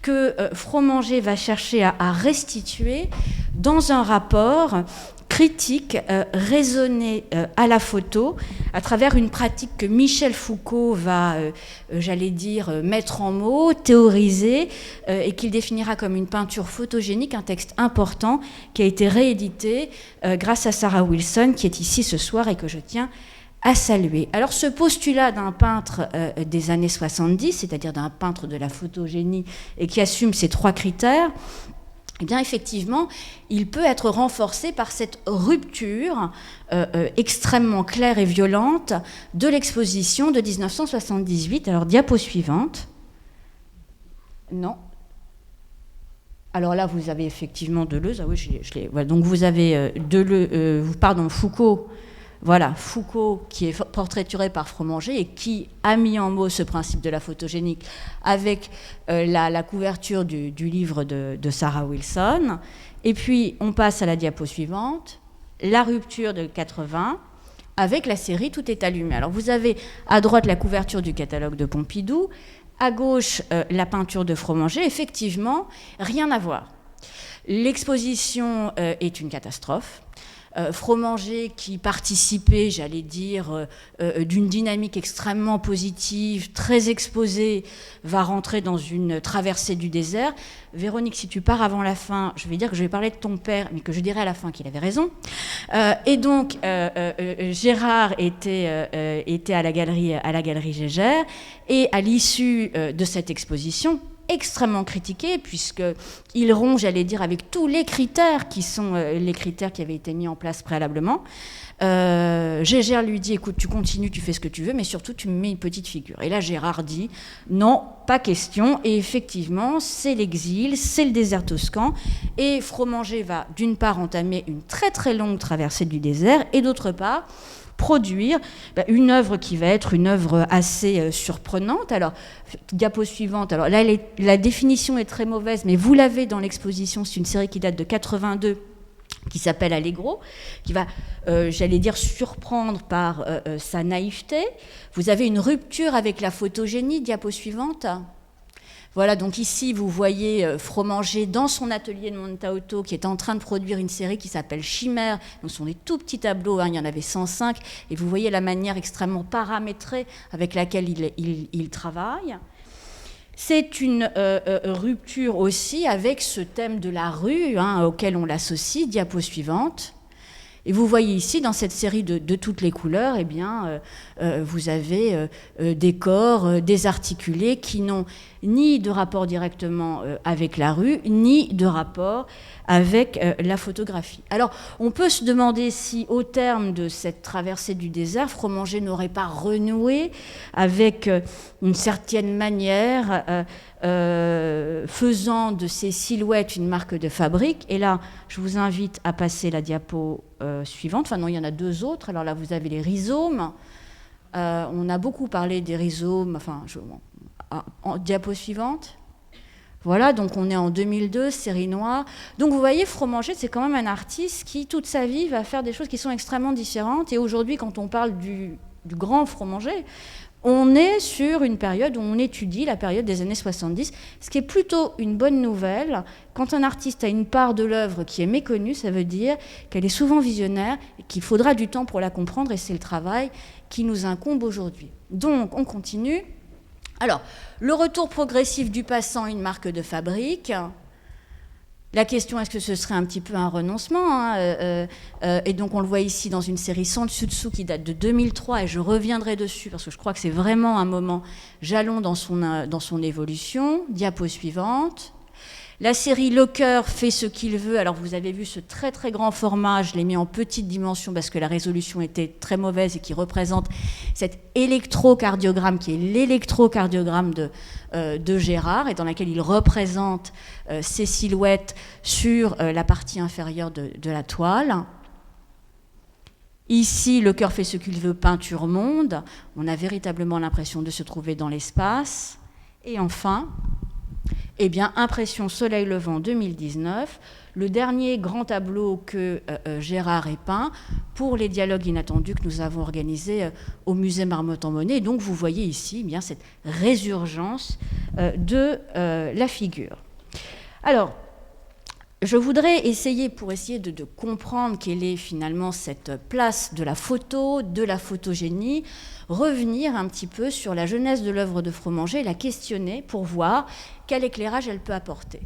que Fromager va chercher à restituer dans un rapport critique, raisonné à la photo, à travers une pratique que Michel Foucault va, j'allais dire, mettre en mots, théoriser, et qu'il définira comme une peinture photogénique, un texte important qui a été réédité grâce à Sarah Wilson, qui est ici ce soir et que je tiens à saluer. Alors ce postulat d'un peintre des années 70, c'est-à-dire d'un peintre de la photogénie et qui assume ces trois critères, eh bien effectivement, il peut être renforcé par cette rupture extrêmement claire et violente de l'exposition de 1978. Alors diapo suivante. Non. Alors là, vous avez effectivement Deleuze. Ah oui, je l'ai. Voilà, donc vous avez Foucault. Voilà, Foucault qui est portraituré par Fromager et qui a mis en mots ce principe de la photogénique avec la couverture du livre de Sarah Wilson. Et puis, on passe à la diapo suivante, la rupture de 80, avec la série Tout est allumé. Alors, vous avez à droite la couverture du catalogue de Pompidou, à gauche la peinture de Fromager. Effectivement, rien à voir. L'exposition est une catastrophe. Fromager qui participait, j'allais dire, d'une dynamique extrêmement positive, très exposée, va rentrer dans une traversée du désert. Véronique, si tu pars avant la fin, je vais dire que je vais parler de ton père, mais que je dirai à la fin qu'il avait raison. Et donc, Gérard était à la galerie Gégère, et à l'issue de cette exposition, extrêmement critiqué, puisqu'il rompt, j'allais dire, avec tous les critères qui sont les critères qui avaient été mis en place préalablement. Gégère lui dit, écoute, tu continues, tu fais ce que tu veux, mais surtout tu me mets une petite figure. Et là, Gérard dit, non, pas question. Et effectivement, c'est l'exil, c'est le désert toscan. Et Fromager va, d'une part, entamer une très très longue traversée du désert, et d'autre part, produire une œuvre qui va être une œuvre assez surprenante. Alors, diapo suivante, alors là, la définition est très mauvaise, mais vous l'avez dans l'exposition, c'est une série qui date de 82, qui s'appelle Allegro, qui va, j'allais dire, surprendre par sa naïveté. Vous avez une rupture avec la photogénie, diapo suivante. Voilà, donc ici, vous voyez Fromager dans son atelier de Montaauto qui est en train de produire une série qui s'appelle Chimère. Donc, ce sont des tout petits tableaux, il y en avait 105, et vous voyez la manière extrêmement paramétrée avec laquelle il travaille. C'est une rupture aussi avec ce thème de la rue auquel on l'associe, diapo suivante. Et vous voyez ici, dans cette série de toutes les couleurs, eh bien, vous avez des corps désarticulés qui n'ont ni de rapport directement avec la rue, ni de rapport avec la photographie. Alors, on peut se demander si, au terme de cette traversée du désert, Fromager n'aurait pas renoué avec une certaine manière, faisant de ces silhouettes une marque de fabrique. Et là, je vous invite à passer la diapo suivante. Enfin non, il y en a deux autres. Alors là, vous avez les rhizomes. On a beaucoup parlé des rhizomes. Enfin, en diapo suivante. Voilà, donc on est en 2002, série noire. Donc vous voyez, Fromager, c'est quand même un artiste qui, toute sa vie, va faire des choses qui sont extrêmement différentes. Et aujourd'hui, quand on parle du grand Fromager, on est sur une période où on étudie la période des années 70, ce qui est plutôt une bonne nouvelle. Quand un artiste a une part de l'œuvre qui est méconnue, ça veut dire qu'elle est souvent visionnaire et qu'il faudra du temps pour la comprendre, et c'est le travail qui nous incombe aujourd'hui. Donc, on continue. Alors, le retour progressif du passant, une marque de fabrique. La question, est-ce que ce serait un petit peu un renoncement, et donc on le voit ici dans une série Sans dessus dessous qui date de 2003, et je reviendrai dessus parce que je crois que c'est vraiment un moment jalon dans son évolution. Diapo suivante. La série Le Cœur fait ce qu'il veut. Alors vous avez vu ce très très grand format, je l'ai mis en petite dimension parce que la résolution était très mauvaise et qui représente cet électrocardiogramme qui est l'électrocardiogramme de Gérard, et dans laquelle il représente ces silhouettes sur la partie inférieure de la toile. Ici, Le Cœur fait ce qu'il veut, peinture monde. On a véritablement l'impression de se trouver dans l'espace. Et enfin, eh bien, Impression Soleil Levant 2019, le dernier grand tableau que Gérard ait peint pour les dialogues inattendus que nous avons organisés au musée Marmottan-Monet. Donc vous voyez ici eh bien, cette résurgence de la figure. Alors, je voudrais essayer, pour essayer de comprendre quelle est finalement cette place de la photo, de la photogénie, revenir un petit peu sur la genèse de l'œuvre de Fromanger, la questionner pour voir quel éclairage elle peut apporter.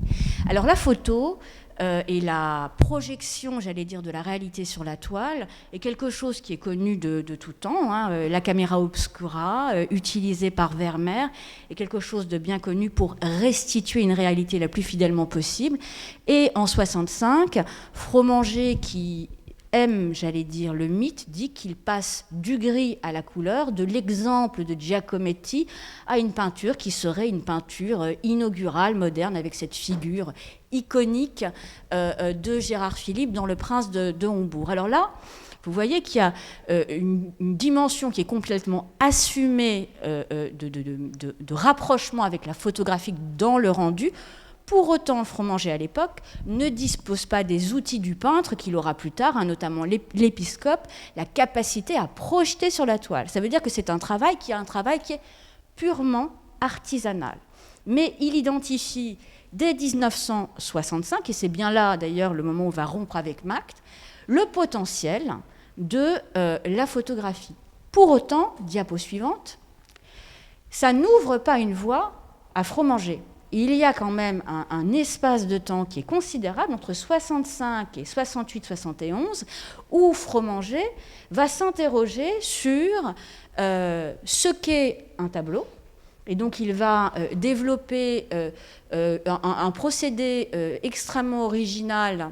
Alors la photo et la projection, j'allais dire, de la réalité sur la toile est quelque chose qui est connu de tout temps. La caméra obscura, utilisée par Vermeer, est quelque chose de bien connu pour restituer une réalité la plus fidèlement possible. Et en 1965, Fromanger, qui aime, j'allais dire, le mythe, dit qu'il passe du gris à la couleur, de l'exemple de Giacometti à une peinture qui serait une peinture inaugurale, moderne, avec cette figure iconique de Gérard Philipe dans Le Prince de Hombourg. Alors là, vous voyez qu'il y a une dimension qui est complètement assumée de rapprochement avec la photographie dans le rendu. Pour autant, Fromanger, à l'époque, ne dispose pas des outils du peintre qu'il aura plus tard, notamment l'épiscope, la capacité à projeter sur la toile. Ça veut dire que c'est un travail qui est purement artisanal. Mais il identifie, dès 1965, et c'est bien là, d'ailleurs, le moment où on va rompre avec Macht, le potentiel de la photographie. Pour autant, diapo suivante, ça n'ouvre pas une voie à Fromanger. Il y a quand même un espace de temps qui est considérable entre 65 et 68-71 où Fromanger va s'interroger sur ce qu'est un tableau. Et donc il va développer un procédé extrêmement original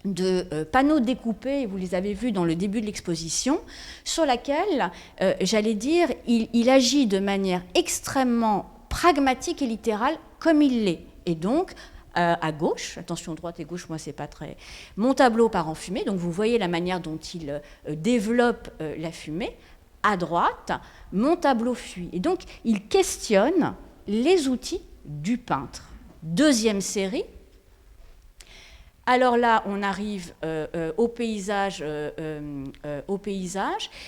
de panneaux découpés, vous les avez vus dans le début de l'exposition, sur laquelle, j'allais dire, il agit de manière extrêmement pragmatique et littérale comme il l'est. Et donc, à gauche, attention, droite et gauche, moi c'est pas très... Mon tableau part en fumée, donc vous voyez la manière dont il développe la fumée. À droite, mon tableau fuit. Et donc, il questionne les outils du peintre. Deuxième série. Alors là, on arrive au paysage,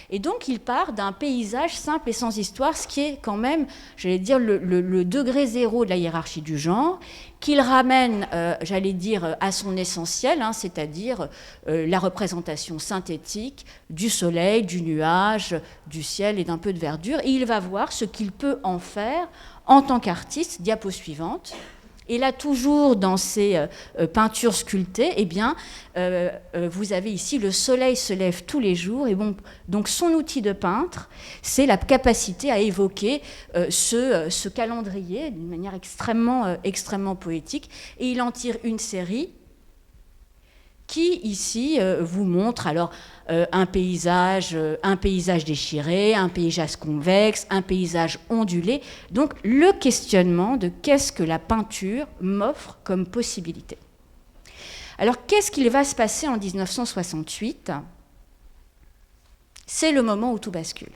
et donc il part d'un paysage simple et sans histoire, ce qui est quand même, j'allais dire, le degré zéro de la hiérarchie du genre, qu'il ramène, j'allais dire, à son essentiel, c'est-à-dire la représentation synthétique du soleil, du nuage, du ciel et d'un peu de verdure, et il va voir ce qu'il peut en faire en tant qu'artiste. Diapo suivante. Et là, toujours dans ces peintures sculptées, eh bien, vous avez ici le soleil se lève tous les jours. Et bon, donc son outil de peintre, c'est la capacité à évoquer ce calendrier d'une manière extrêmement poétique. Et il en tire une série qui, ici, vous montre alors un paysage déchiré, un paysage convexe, un paysage ondulé. Donc, le questionnement de qu'est-ce que la peinture m'offre comme possibilité. Alors, qu'est-ce qu'il va se passer en 1968 ? C'est le moment où tout bascule.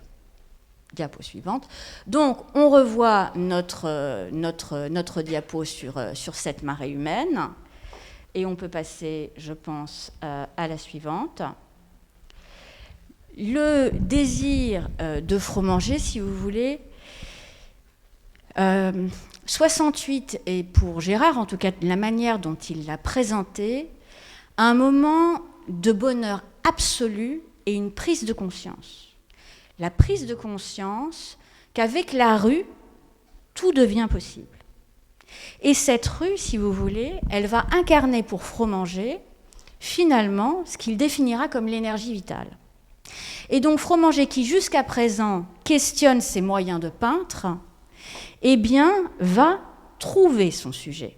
Diapo suivante. Donc, on revoit notre diapo sur cette marée humaine. Et on peut passer, je pense, à la suivante. Le désir de Fromanger, si vous voulez, 68, et pour Gérard, en tout cas, la manière dont il l'a présenté, un moment de bonheur absolu et une prise de conscience. La prise de conscience qu'avec la rue, tout devient possible. Et cette rue, si vous voulez, elle va incarner pour Fromager, finalement, ce qu'il définira comme l'énergie vitale. Et donc Fromager, qui jusqu'à présent questionne ses moyens de peintre, eh bien, va trouver son sujet.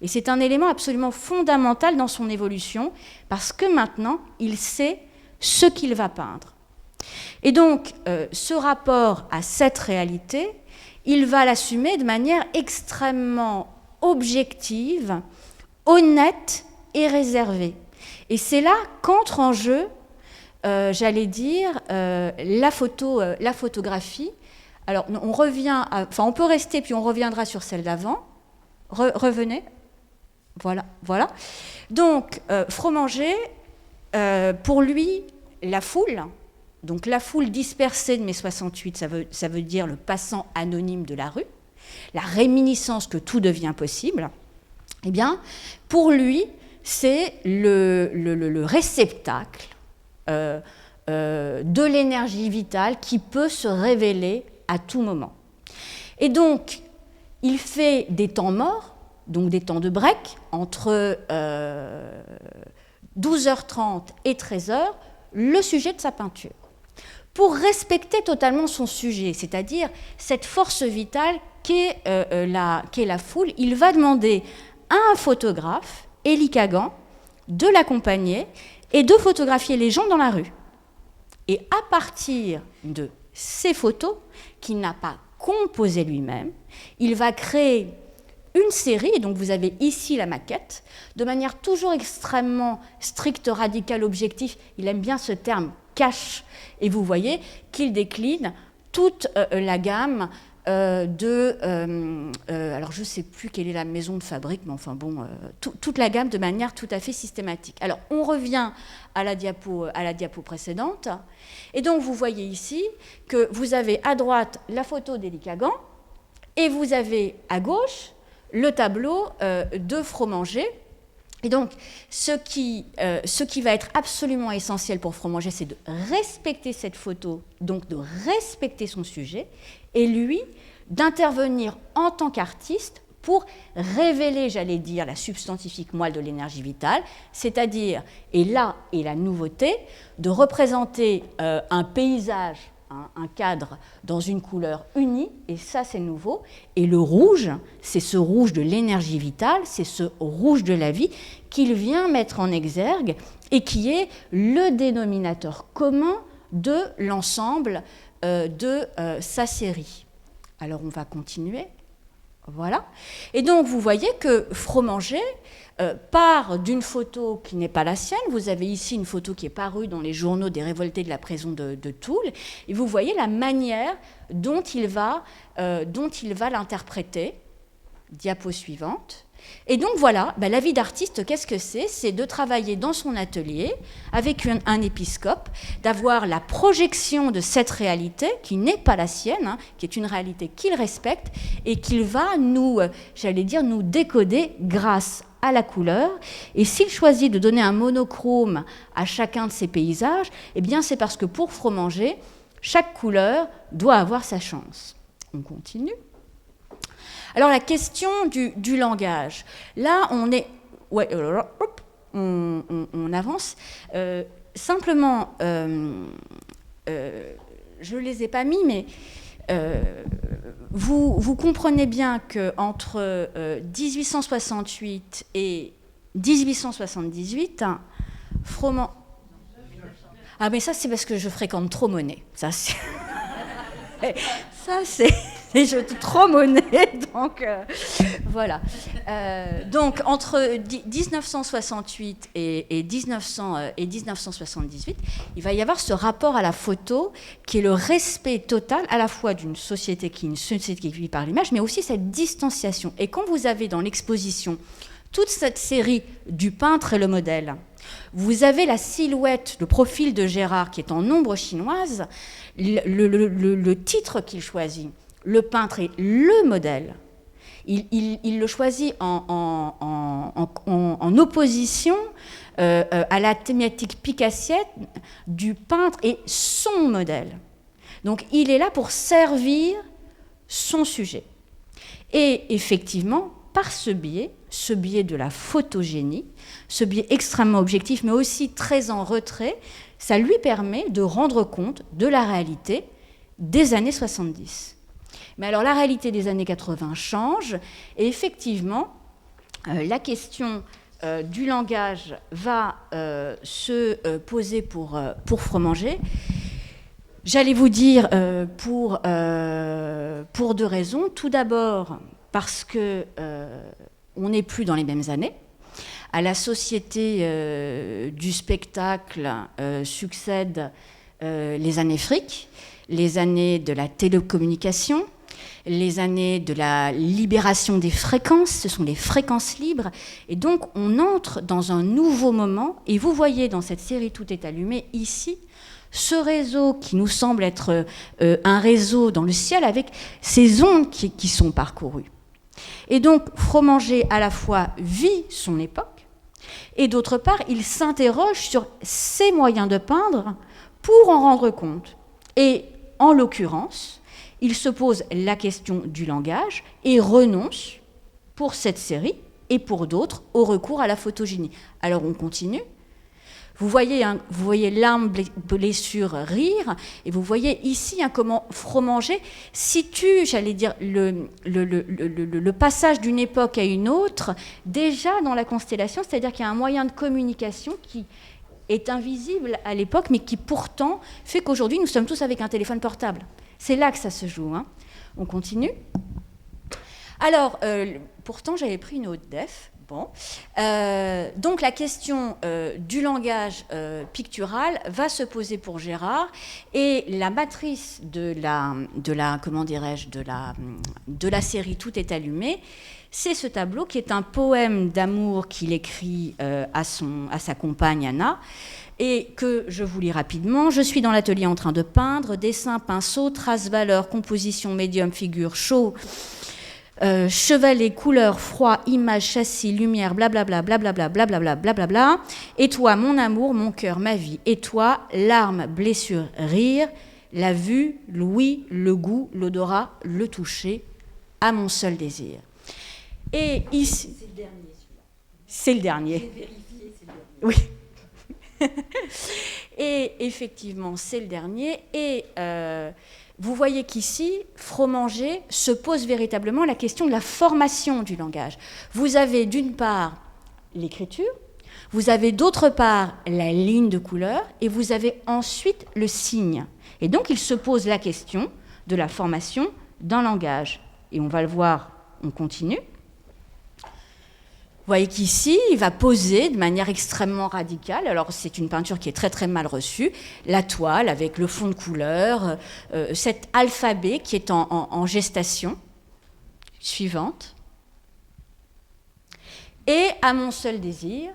Et c'est un élément absolument fondamental dans son évolution, parce que maintenant, il sait ce qu'il va peindre. Et donc, ce rapport à cette réalité, il va l'assumer de manière extrêmement objective, honnête et réservée. Et c'est là qu'entre en jeu, j'allais dire, la photographie. Alors, on revient, on peut rester, puis on reviendra sur celle d'avant. Revenez. Voilà. Donc, Fromager, pour lui, la foule, donc la foule dispersée de mai 68, ça veut dire le passant anonyme de la rue, la réminiscence que tout devient possible, eh bien, pour lui, c'est le réceptacle de l'énergie vitale qui peut se révéler à tout moment. Et donc, il fait des temps morts, donc des temps de break, entre 12h30 et 13h, le sujet de sa peinture, pour respecter totalement son sujet, c'est-à-dire cette force vitale qu'est la foule. Il va demander à un photographe, Élie Kagan, de l'accompagner et de photographier les gens dans la rue. Et à partir de ces photos, qu'il n'a pas composées lui-même, il va créer une série, et donc vous avez ici la maquette, de manière toujours extrêmement stricte, radicale, objective. Il aime bien ce terme cache, et vous voyez qu'il décline toute la gamme alors je ne sais plus quelle est la maison de fabrique, mais enfin bon, toute la gamme de manière tout à fait systématique. Alors on revient à la diapo précédente, et donc vous voyez ici que vous avez à droite la photo d'Élie Kagan, et vous avez à gauche le tableau de Fromager. Et donc, ce qui va être absolument essentiel pour Fromager, c'est de respecter cette photo, donc de respecter son sujet, et lui, d'intervenir en tant qu'artiste pour révéler, j'allais dire, la substantifique moelle de l'énergie vitale, c'est-à-dire, et là est la nouveauté, de représenter un paysage, un cadre dans une couleur unie, et ça c'est nouveau. Et le rouge, c'est ce rouge de l'énergie vitale, c'est ce rouge de la vie qu'il vient mettre en exergue et qui est le dénominateur commun de l'ensemble de sa série. Alors on va continuer. Voilà. Et donc vous voyez que Fromager part d'une photo qui n'est pas la sienne. Vous avez ici une photo qui est parue dans les journaux des révoltés de la prison de Toul, et vous voyez la manière dont il va l'interpréter. Diapo suivante. Et donc voilà, la vie d'artiste, qu'est-ce que c'est ? C'est de travailler dans son atelier avec un épiscope, d'avoir la projection de cette réalité qui n'est pas la sienne, qui est une réalité qu'il respecte et qu'il va nous décoder grâce à la couleur. Et s'il choisit de donner un monochrome à chacun de ces paysages, eh bien c'est parce que pour Fromager, chaque couleur doit avoir sa chance. On continue. Alors la question du langage. Là, on avance. Simplement, je ne les ai pas mis, mais vous comprenez bien qu'entre 1868 et 1878, Fromager... Ah, mais ça, c'est parce que je fréquente trop Monet. Ça, c'est... Et je suis trop Monet, donc voilà. Donc entre 1968 et 1978, il va y avoir ce rapport à la photo qui est le respect total à la fois d'une société qui est une société qui vit par l'image, mais aussi cette distanciation. Et quand vous avez dans l'exposition toute cette série du peintre et le modèle, vous avez la silhouette, le profil de Gérard qui est en ombre chinoise, le titre qu'il choisit, le peintre est le modèle. Il le choisit en opposition à la thématique picassienne du peintre et son modèle. Donc il est là pour servir son sujet. Et effectivement, par ce biais de la photogénie, ce biais extrêmement objectif, mais aussi très en retrait, ça lui permet de rendre compte de la réalité des années 70. Mais alors la réalité des années 80 change, et effectivement, la question du langage va se poser pour Fromanger. J'allais vous dire pour 2 raisons. Tout d'abord, parce que on n'est plus dans les mêmes années. À la société du spectacle succèdent les années fric, les années de la télécommunication, les années de la libération des fréquences, ce sont les fréquences libres. Et donc, on entre dans un nouveau moment. Et vous voyez dans cette série Tout est allumé, ici, ce réseau qui nous semble être un réseau dans le ciel avec ces ondes qui sont parcourues. Et donc, Fromanger, à la fois, vit son époque, et d'autre part, il s'interroge sur ses moyens de peindre pour en rendre compte. Et en l'occurrence, il se pose la question du langage et renonce, pour cette série et pour d'autres, au recours à la photogénie. Alors on continue. Vous voyez l'arme blessure rire, et vous voyez ici comment Fromanger situe, j'allais dire, le passage d'une époque à une autre, déjà dans la constellation, c'est-à-dire qu'il y a un moyen de communication qui est invisible à l'époque, mais qui pourtant fait qu'aujourd'hui, nous sommes tous avec un téléphone portable. C'est là que ça se joue. Hein. On continue. Alors, pourtant, j'avais pris une haute def. Bon. Donc, la question du langage pictural va se poser pour Gérard, et la matrice de la série Tout est allumé, c'est ce tableau qui est un poème d'amour qu'il écrit à sa compagne Anna, et que je vous lis rapidement. Je suis dans l'atelier en train de peindre, dessin, pinceau, trace, valeur, composition, médium, figure, chaud, chevalet, couleur, froid, image, châssis, lumière, blablabla, blablabla, blablabla, blablabla. Et toi, mon amour, mon cœur, ma vie. Et toi, larmes, blessures, rire, la vue, l'ouïe, le goût, l'odorat, le toucher, à mon seul désir. Et ici... C'est le dernier, celui-là. C'est le dernier. J'ai vérifié, c'est le dernier. Oui. Et effectivement, c'est le dernier. Et vous voyez qu'ici, Fromanger se pose véritablement la question de la formation du langage. Vous avez d'une part l'écriture, vous avez d'autre part la ligne de couleur, et vous avez ensuite le signe. Et donc, il se pose la question de la formation d'un langage. Et on va le voir, on continue. Vous voyez qu'ici, il va poser de manière extrêmement radicale, alors c'est une peinture qui est très très mal reçue, la toile avec le fond de couleur, cet alphabet qui est en gestation. Suivante. Et à mon seul désir,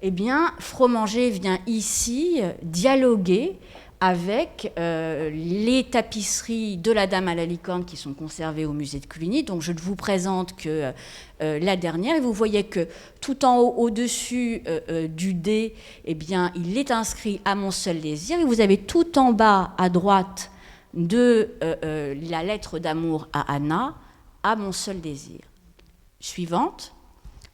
eh bien, Fromanger vient ici dialoguer avec les tapisseries de la Dame à la licorne qui sont conservées au musée de Cluny. Donc je ne vous présente que la dernière. Et vous voyez que tout en haut, au-dessus du D, eh bien, il est inscrit « À mon seul désir ». Et vous avez tout en bas, à droite, de la lettre d'amour à Anna, « À mon seul désir ». Suivante.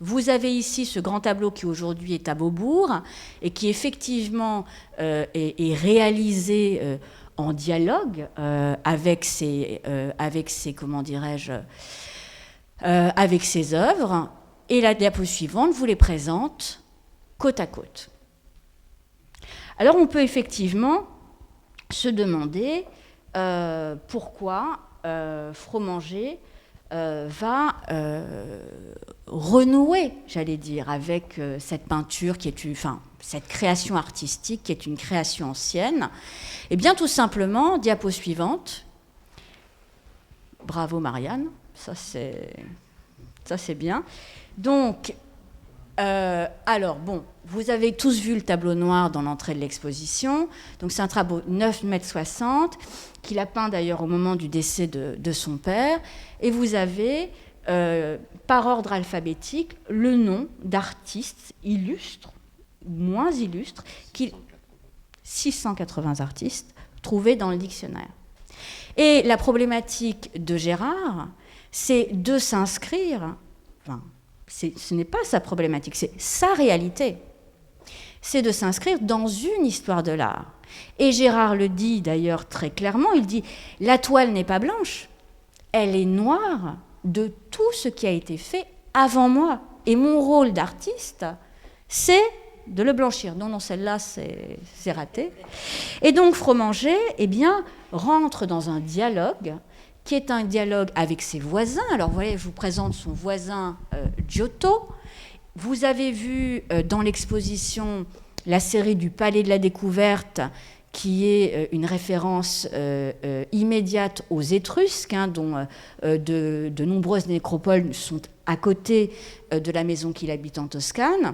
Vous avez ici ce grand tableau qui aujourd'hui est à Beaubourg et qui effectivement est réalisé en dialogue avec ses comment dirais-je, avec ses œuvres. Et la diapo suivante vous les présente côte à côte. Alors on peut effectivement se demander pourquoi Fromanger va renouer, j'allais dire, avec cette peinture qui est cette création artistique qui est une création ancienne. Eh bien, tout simplement, diapo suivante. Bravo Marianne, ça c'est bien. Donc, Alors, bon, vous avez tous vu le tableau noir dans l'entrée de l'exposition. Donc, c'est un tableau 9,60 m qu'il a peint d'ailleurs au moment du décès de son père. Et vous avez, par ordre alphabétique, le nom d'artistes illustres, moins illustres, 680 artistes trouvés dans le dictionnaire. Et la problématique de Gérard, c'est de s'inscrire, enfin, ce n'est pas sa problématique, c'est sa réalité. C'est de s'inscrire dans une histoire de l'art. Et Gérard le dit d'ailleurs très clairement, il dit « La toile n'est pas blanche, elle est noire de tout ce qui a été fait avant moi. Et mon rôle d'artiste, c'est de le blanchir. » Non, celle-là, c'est raté. Et donc Fromanger, eh bien, rentre dans un dialogue qui est un dialogue avec ses voisins. Alors, vous voyez, je vous présente son voisin Giotto. Vous avez vu dans l'exposition la série du Palais de la Découverte, qui est une référence immédiate aux Étrusques, dont de nombreuses nécropoles sont à côté de la maison qu'il habite en Toscane.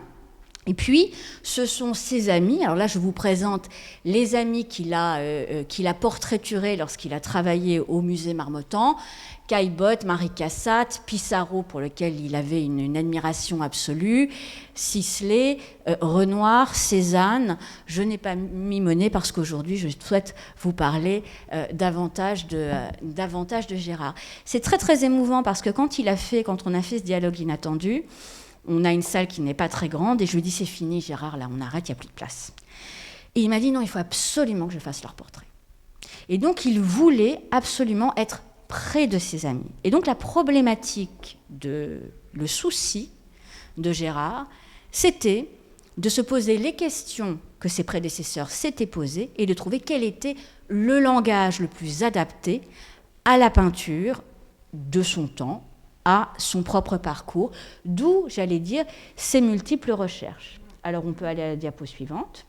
Et puis, ce sont ses amis. Alors là, je vous présente les amis qu'il a portraiturés lorsqu'il a travaillé au musée Marmottan. Caillebotte, Marie Cassatt, Pissarro, pour lequel il avait une admiration absolue, Sisley, Renoir, Cézanne. Je n'ai pas mis Monet parce qu'aujourd'hui, je souhaite vous parler davantage de Gérard. C'est très, très émouvant parce que quand on a fait ce dialogue inattendu, on a une salle qui n'est pas très grande et je lui dis « C'est fini, Gérard, là, on arrête, il n'y a plus de place. » Et il m'a dit « Non, il faut absolument que je fasse leur portrait. » Et donc, il voulait absolument être près de ses amis. Et donc, la problématique, le souci de Gérard, c'était de se poser les questions que ses prédécesseurs s'étaient posées et de trouver quel était le langage le plus adapté à la peinture de son temps, à son propre parcours, d'où, j'allais dire, ses multiples recherches. Alors, on peut aller à la diapo suivante.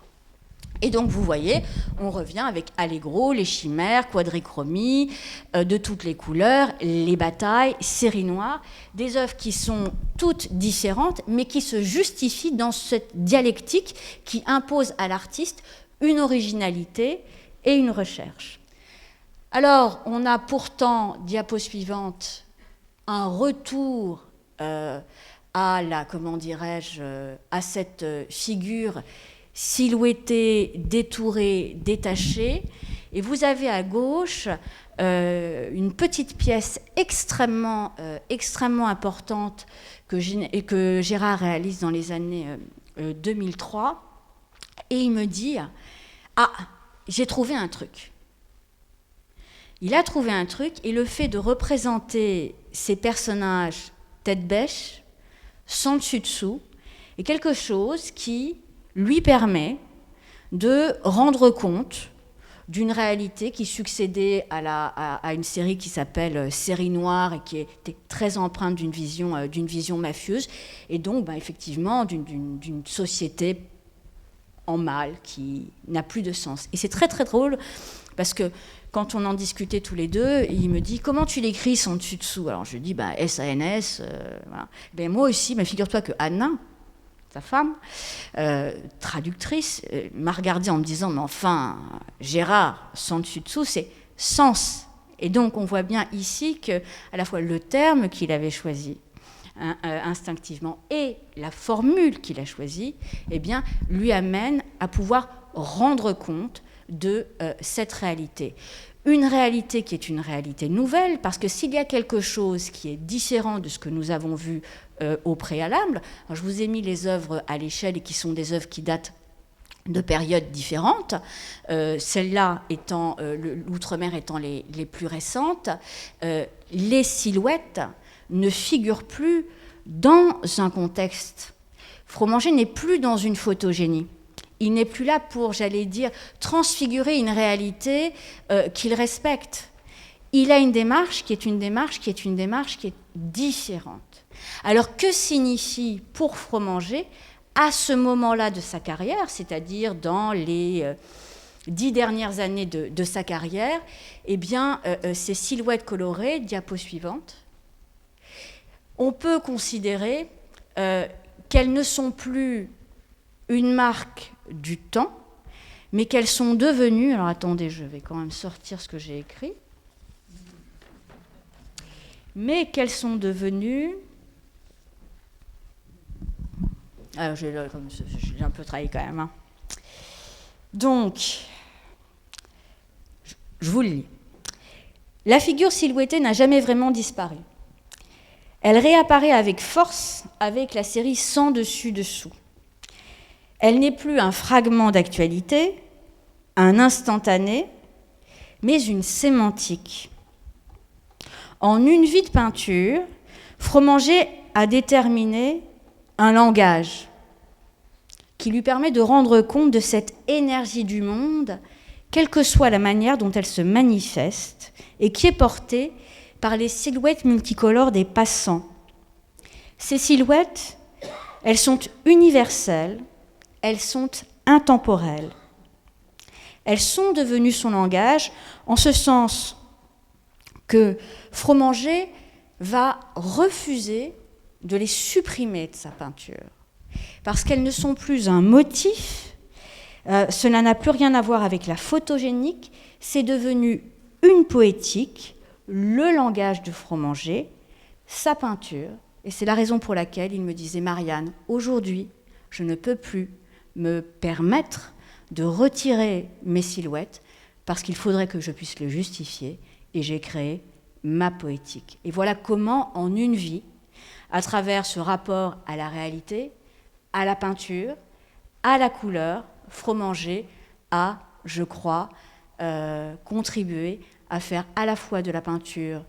Et donc, vous voyez, on revient avec Allegro, les chimères, quadrichromie, de toutes les couleurs, les batailles, séries noires, des œuvres qui sont toutes différentes, mais qui se justifient dans cette dialectique qui impose à l'artiste une originalité et une recherche. Alors, on a pourtant, diapo suivante, un retour à cette figure silhouettée, détourée, détachée. Et vous avez à gauche une petite pièce extrêmement importante que Gérard réalise dans les années 2003. Et il me dit « Ah, j'ai trouvé un truc ». Il a trouvé un truc, et le fait de représenter ces personnages tête bêche, sans dessus-dessous, est quelque chose qui lui permet de rendre compte d'une réalité qui succédait à une série qui s'appelle Série Noire et qui était très empreinte d'une vision mafieuse, et donc effectivement d'une société en mal qui n'a plus de sens. Et c'est très très drôle parce que quand on en discutait tous les deux, il me dit « Comment tu l'écris sans dessus-dessous ?» Alors je lui dis « S-A-N-S. Voilà. Ben, moi aussi, mais figure-toi que Anna, sa femme, traductrice, m'a regardé en me disant « Mais enfin, Gérard, sans dessus-dessous, c'est sens. » Et donc on voit bien ici que à la fois le terme qu'il avait choisi instinctivement et la formule qu'il a choisie, eh bien, lui amène à pouvoir rendre compte de cette réalité. Une réalité qui est une réalité nouvelle, parce que s'il y a quelque chose qui est différent de ce que nous avons vu au préalable, alors je vous ai mis les œuvres à l'échelle et qui sont des œuvres qui datent de périodes différentes, celle-là étant, l'outre-mer étant les plus récentes, les silhouettes ne figurent plus dans un contexte. Fromanger n'est plus dans une photogénie. Il n'est plus là pour, j'allais dire, transfigurer une réalité qu'il respecte. Il a une démarche qui est différente. Alors, que signifie pour Fromanger, à ce moment-là de sa carrière, c'est-à-dire dans les 10 dernières années de sa carrière, eh bien, ces silhouettes colorées, diapo suivante, on peut considérer qu'elles ne sont plus une marque du temps, mais qu'elles sont devenues, alors attendez, je vais quand même sortir ce que j'ai écrit, mais qu'elles sont devenues, alors j'ai un peu travaillé quand même, hein. Donc, je vous le lis. La figure silhouettée n'a jamais vraiment disparu. Elle réapparaît avec force avec la série Sans dessus-dessous. Elle n'est plus un fragment d'actualité, un instantané, mais une sémantique. En une vie de peinture, Fromager a déterminé un langage qui lui permet de rendre compte de cette énergie du monde, quelle que soit la manière dont elle se manifeste, et qui est portée par les silhouettes multicolores des passants. Ces silhouettes, elles sont universelles, elles sont intemporelles. Elles sont devenues son langage, en ce sens que Fromager va refuser de les supprimer de sa peinture, parce qu'elles ne sont plus un motif, cela n'a plus rien à voir avec la photogénique, c'est devenu une poétique, le langage de Fromager, sa peinture, et c'est la raison pour laquelle il me disait « Marianne, aujourd'hui, je ne peux plus me permettre de retirer mes silhouettes parce qu'il faudrait que je puisse le justifier et j'ai créé ma poétique. » Et voilà comment, en une vie, à travers ce rapport à la réalité, à la peinture, à la couleur, Fromager a, je crois, contribué à faire à la fois de la peinture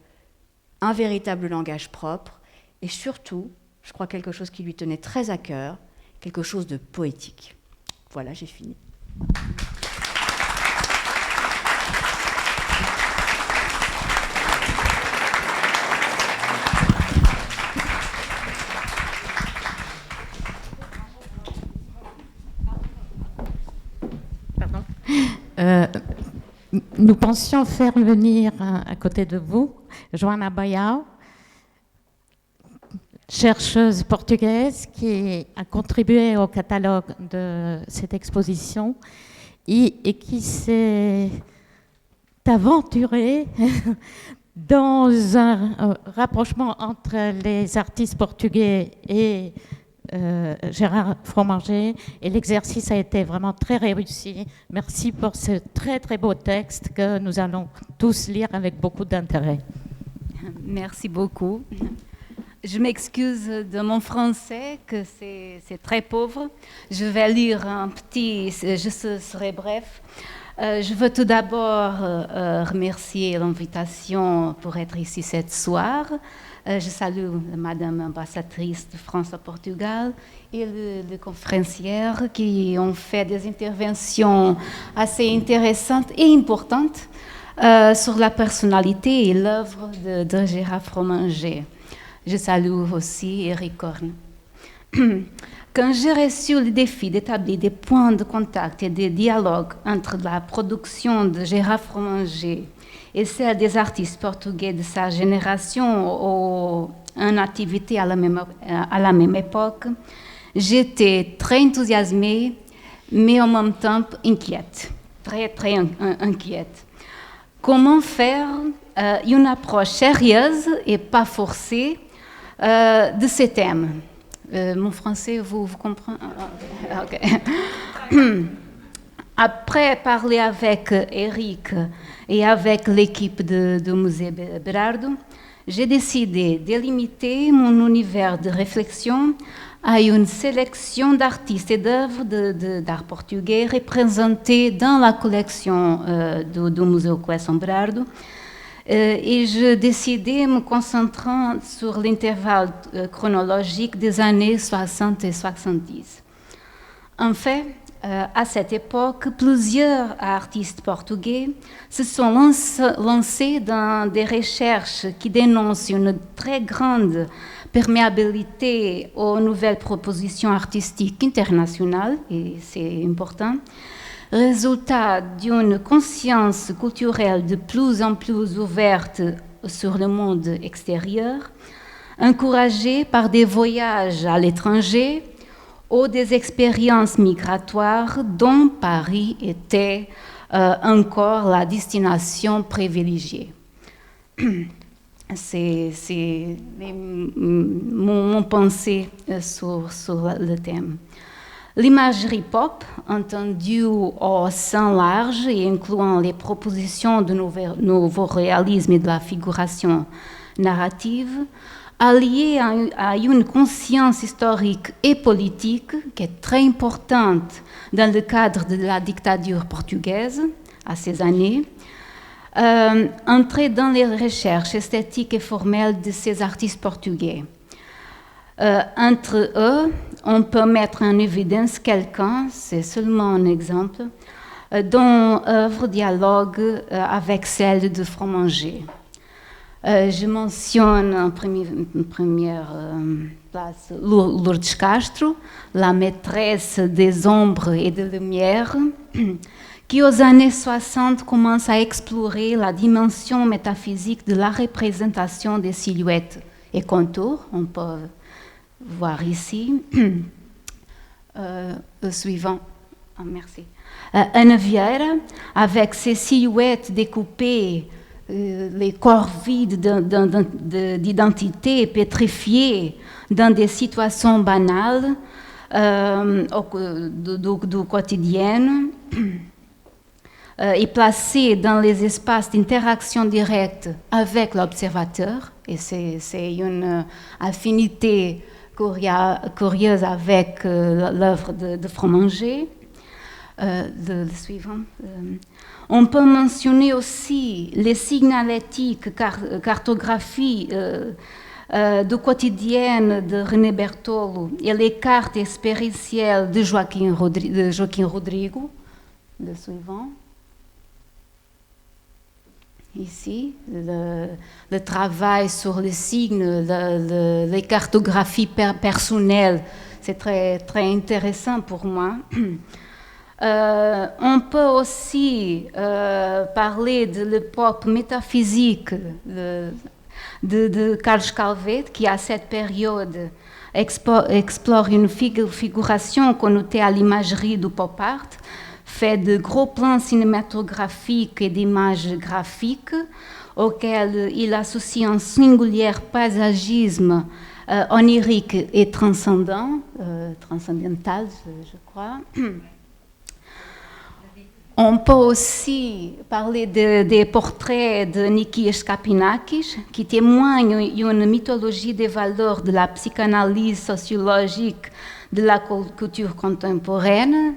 un véritable langage propre et surtout, je crois, quelque chose qui lui tenait très à cœur, quelque chose de poétique. Voilà, j'ai fini. Nous pensions faire venir à côté de vous Joana Baião, chercheuse portugaise qui a contribué au catalogue de cette exposition et qui s'est aventurée dans un rapprochement entre les artistes portugais et Gérard Fromager, et l'exercice a été vraiment très réussi. Merci pour ce très très beau texte que nous allons tous lire avec beaucoup d'intérêt. Merci beaucoup. Je m'excuse de mon français, que c'est très pauvre. Je vais lire un petit, je serai bref. Je veux tout d'abord remercier l'invitation pour être ici ce soir. Je salue Madame ambassadrice de France à Portugal et le conférencière qui ont fait des interventions assez intéressantes et importantes sur la personnalité et l'œuvre de Gérard Fromager. Je salue aussi Eric Korn. Quand j'ai reçu le défi d'établir des points de contact et de dialogue entre la production de Gérard Fromager et celle des artistes portugais de sa génération en activité à la même époque, j'étais très enthousiasmée, mais en même temps inquiète, très inquiète. Comment faire une approche sérieuse et pas forcée de ces thèmes? Mon français, vous comprenez? Okay. Après parler avec Eric et avec l'équipe du musée Berardo, j'ai décidé de limiter mon univers de réflexion à une sélection d'artistes et d'œuvres d'art portugais représentés dans la collection du musée Coleção Berardo. Et je décidais me concentrant sur l'intervalle chronologique des années 60 et 70. En fait, à cette époque, plusieurs artistes portugais se sont lancés dans des recherches qui dénoncent une très grande perméabilité aux nouvelles propositions artistiques internationales, et c'est important, résultat d'une conscience culturelle de plus en plus ouverte sur le monde extérieur, encouragée par des voyages à l'étranger ou des expériences migratoires dont Paris était encore la destination privilégiée. C'est mon pensée sur le thème. L'imagerie pop, entendue au sens large et incluant les propositions de nouveau réalisme et de la figuration narrative, alliée à une conscience historique et politique qui est très importante dans le cadre de la dictature portugaise à ces années, entrer dans les recherches esthétiques et formelles de ces artistes portugais. Entre eux, on peut mettre en évidence quelqu'un, c'est seulement un exemple, dont l'œuvre dialogue avec celle de Fromager. Je mentionne en première place Lourdes Castro, la maîtresse des ombres et des lumières, qui aux années 60 commence à explorer la dimension métaphysique de la représentation des silhouettes et contours. On peut voir ici. Le suivant. Oh, merci. Ana Vieira, avec ses silhouettes découpées, les corps vides d'identité pétrifiés dans des situations banales du quotidien, et placés dans les espaces d'interaction directe avec l'observateur, et c'est une affinité curieuse avec l'œuvre de Fromager. Le suivant. On peut mentionner aussi les signalétiques, cartographies du quotidien de René Bertolo et les cartes expérientielles de Joaquim Rodrigo. Le suivant. Ici, le travail sur les signes, les cartographies personnelles, c'est très, très intéressant pour moi. On peut aussi parler de l'époque métaphysique de Carlos Calvet, qui à cette période explore une figuration connotée à l'imagerie du pop art, fait de gros plans cinématographiques et d'images graphiques auxquels il associe un singulier paysagisme onirique et transcendental, je crois. On peut aussi parler des portraits de Nikias Kapinakis, qui témoignent d'une mythologie des valeurs de la psychanalyse sociologique de la culture contemporaine,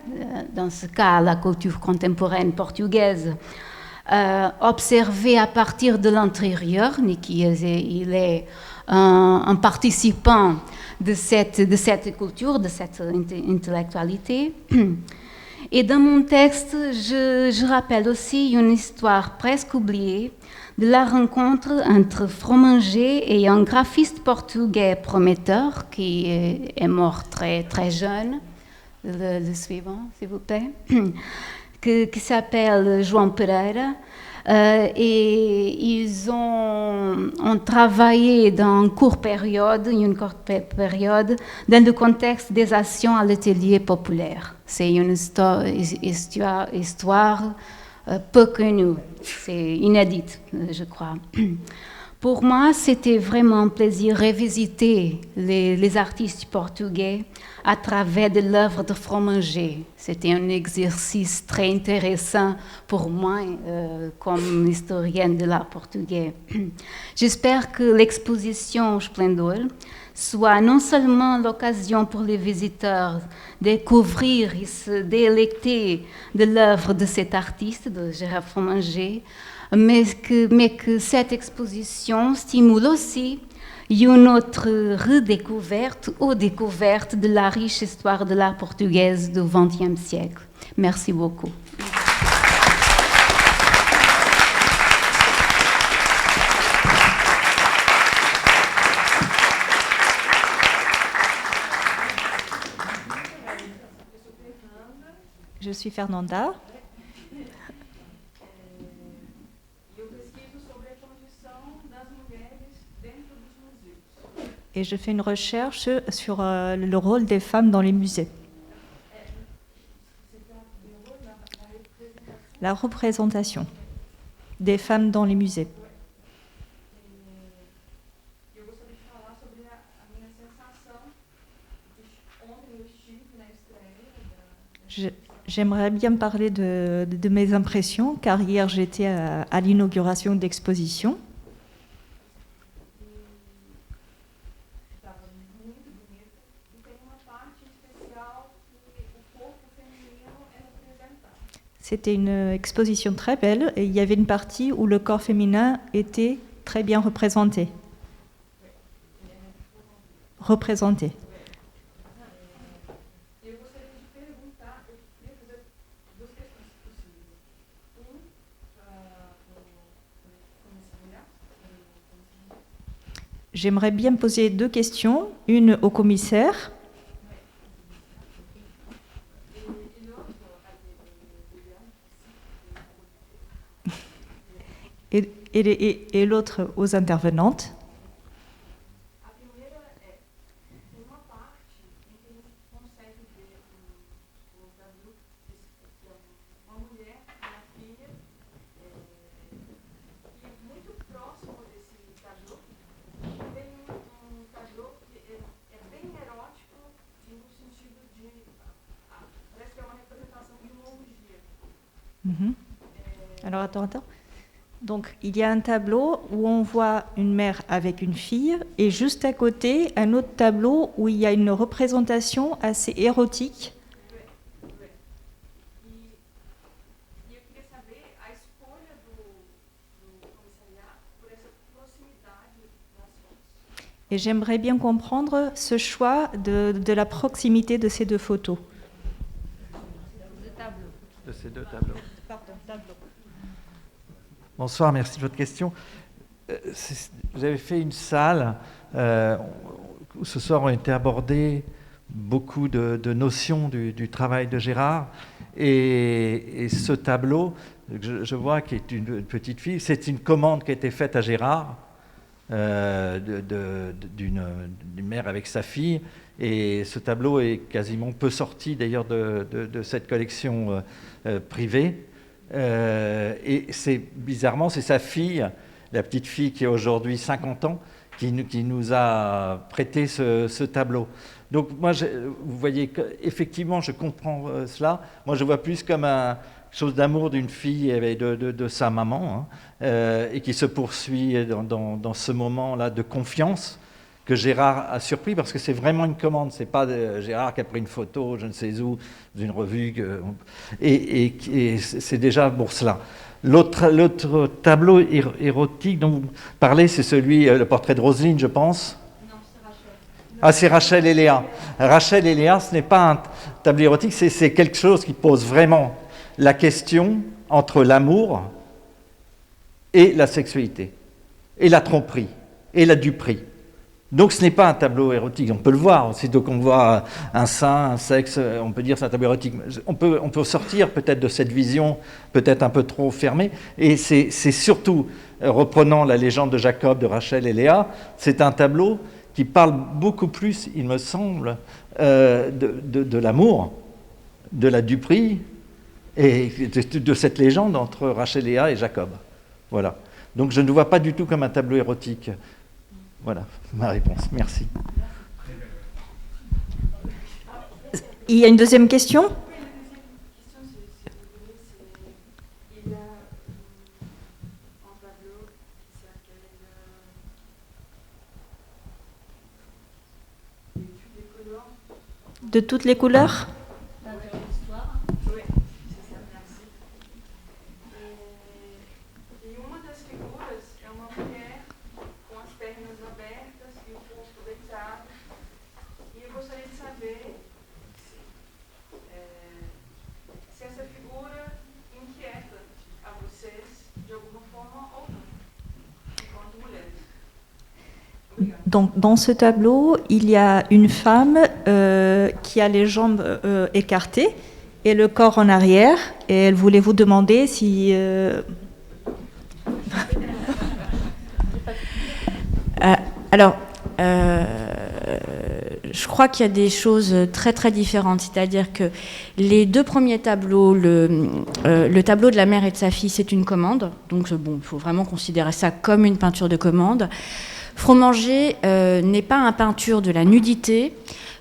dans ce cas la culture contemporaine portugaise, observée à partir de l'intérieur. Nikias, il est un participant de cette culture, de cette intellectualité. Et dans mon texte, je rappelle aussi une histoire presque oubliée de la rencontre entre Fromager et un graphiste portugais prometteur qui est mort très, très jeune. Le suivant, s'il vous plaît. Qui s'appelle João Pereira. Et ils ont travaillé dans une courte période dans le contexte des actions à l'atelier populaire. C'est une histoire peu connue, c'est inédite, je crois. Pour moi, c'était vraiment un plaisir revisiter les artistes portugais à travers de l'œuvre de Fromager. C'était un exercice très intéressant pour moi comme historienne de l'art portugais. J'espère que l'exposition Splendor soit non seulement l'occasion pour les visiteurs de découvrir et se délecter de l'œuvre de cet artiste, de Gérard Fromager, mais que cette exposition stimule aussi une autre redécouverte ou découverte de la riche histoire de l'art portugaise du XXe siècle. Merci beaucoup. Je suis Fernanda. et je fais une recherche sur le rôle des femmes dans les musées. La représentation des femmes dans les musées. J'aimerais bien parler de mes impressions, car hier j'étais à l'inauguration d'exposition. C'était une exposition très belle et il y avait une partie où le corps féminin était très bien représenté. J'aimerais bien poser 2 questions, une au commissaire. Et l'autre aux intervenantes. Alors attends. Donc il y a un tableau où on voit une mère avec une fille et juste à côté un autre tableau où il y a une représentation assez érotique. Et j'aimerais bien comprendre ce choix de la proximité de ces 2 photos. De ces 2 tableaux. Pardon, tableau. Bonsoir, merci de votre question. Vous avez fait une salle où ce soir ont été abordées beaucoup de notions du travail de Gérard. Et ce tableau, je vois qui est une petite fille, c'est une commande qui a été faite à Gérard d'une mère avec sa fille. Et ce tableau est quasiment peu sorti d'ailleurs de cette collection privée. Et c'est bizarrement, c'est sa fille, la petite fille qui a aujourd'hui 50 ans, qui nous a prêté ce tableau. Donc moi, vous voyez qu'effectivement, je comprends cela. Moi, je vois plus comme une chose d'amour d'une fille et de sa maman, et qui se poursuit dans ce moment-là de confiance que Gérard a surpris, parce que c'est vraiment une commande. C'est pas Gérard qui a pris une photo, je ne sais où, d'une revue. Et c'est déjà pour cela. L'autre tableau érotique dont vous parlez, c'est celui, le portrait de Roselyne, je pense. Non, c'est Rachel. Ah, c'est Rachel et Léa. Rachel et Léa, ce n'est pas un tableau érotique, c'est quelque chose qui pose vraiment la question entre l'amour et la sexualité, et la tromperie, et la duperie. Donc ce n'est pas un tableau érotique, on peut le voir, aussitôt qu'on voit un sein, un sexe, on peut dire que c'est un tableau érotique. On peut sortir peut-être de cette vision, peut-être un peu trop fermée, et c'est surtout, reprenant la légende de Jacob, de Rachel et Léa, c'est un tableau qui parle beaucoup plus, il me semble, de l'amour, de la duperie, et de cette légende entre Rachel, Léa et Jacob. Voilà. Donc je ne le vois pas du tout comme un tableau érotique. Voilà ma réponse. Merci. Il y a une deuxième question ? De toutes les couleurs ? Donc, dans ce tableau, il y a une femme qui a les jambes écartées et le corps en arrière. Et elle voulait vous demander si... alors, je crois qu'il y a des choses très très différentes. C'est-à-dire que les deux premiers tableaux, le tableau de la mère et de sa fille, c'est une commande. Donc bon, il faut vraiment considérer ça comme une peinture de commande. Fromager n'est pas un peinture de la nudité.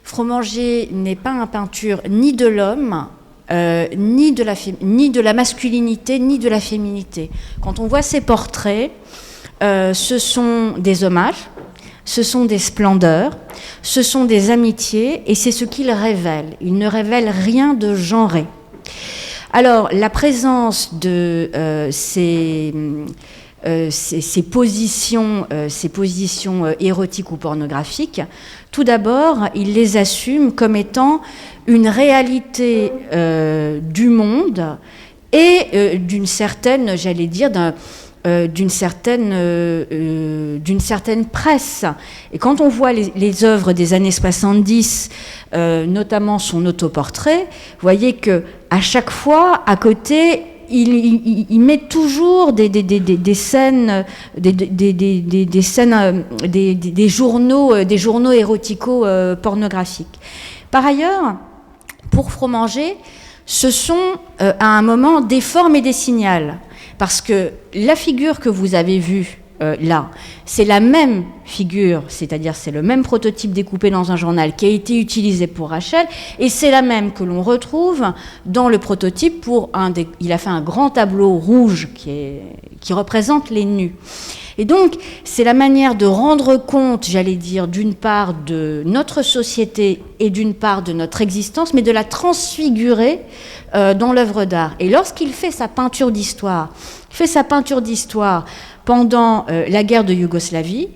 Fromager n'est pas un peinture ni de l'homme, ni de la masculinité, ni de la féminité. Quand on voit ces portraits, ce sont des hommages, ce sont des splendeurs, ce sont des amitiés, et c'est ce qu'ils révèlent. Ils ne révèlent rien de genré. Alors, la présence de ces positions érotiques ou pornographiques, tout d'abord, il les assume comme étant une réalité du monde et d'une certaine, j'allais dire, d'une certaine presse. Et quand on voit les œuvres des années 70, notamment son autoportrait, vous voyez qu'à chaque fois, à côté, il met toujours des scènes, des journaux érotico-pornographiques. Par ailleurs, pour Fromager, ce sont à un moment des formes et des signals. Parce que la figure que vous avez vue là, c'est la même figure, c'est-à-dire c'est le même prototype découpé dans un journal qui a été utilisé pour Rachel, et c'est la même que l'on retrouve dans le prototype il a fait un grand tableau rouge qui représente les nus. Et donc, c'est la manière de rendre compte, j'allais dire, d'une part de notre société et d'une part de notre existence, mais de la transfigurer dans l'œuvre d'art. Et lorsqu'il fait sa peinture d'histoire, pendant la guerre de Yougoslavie,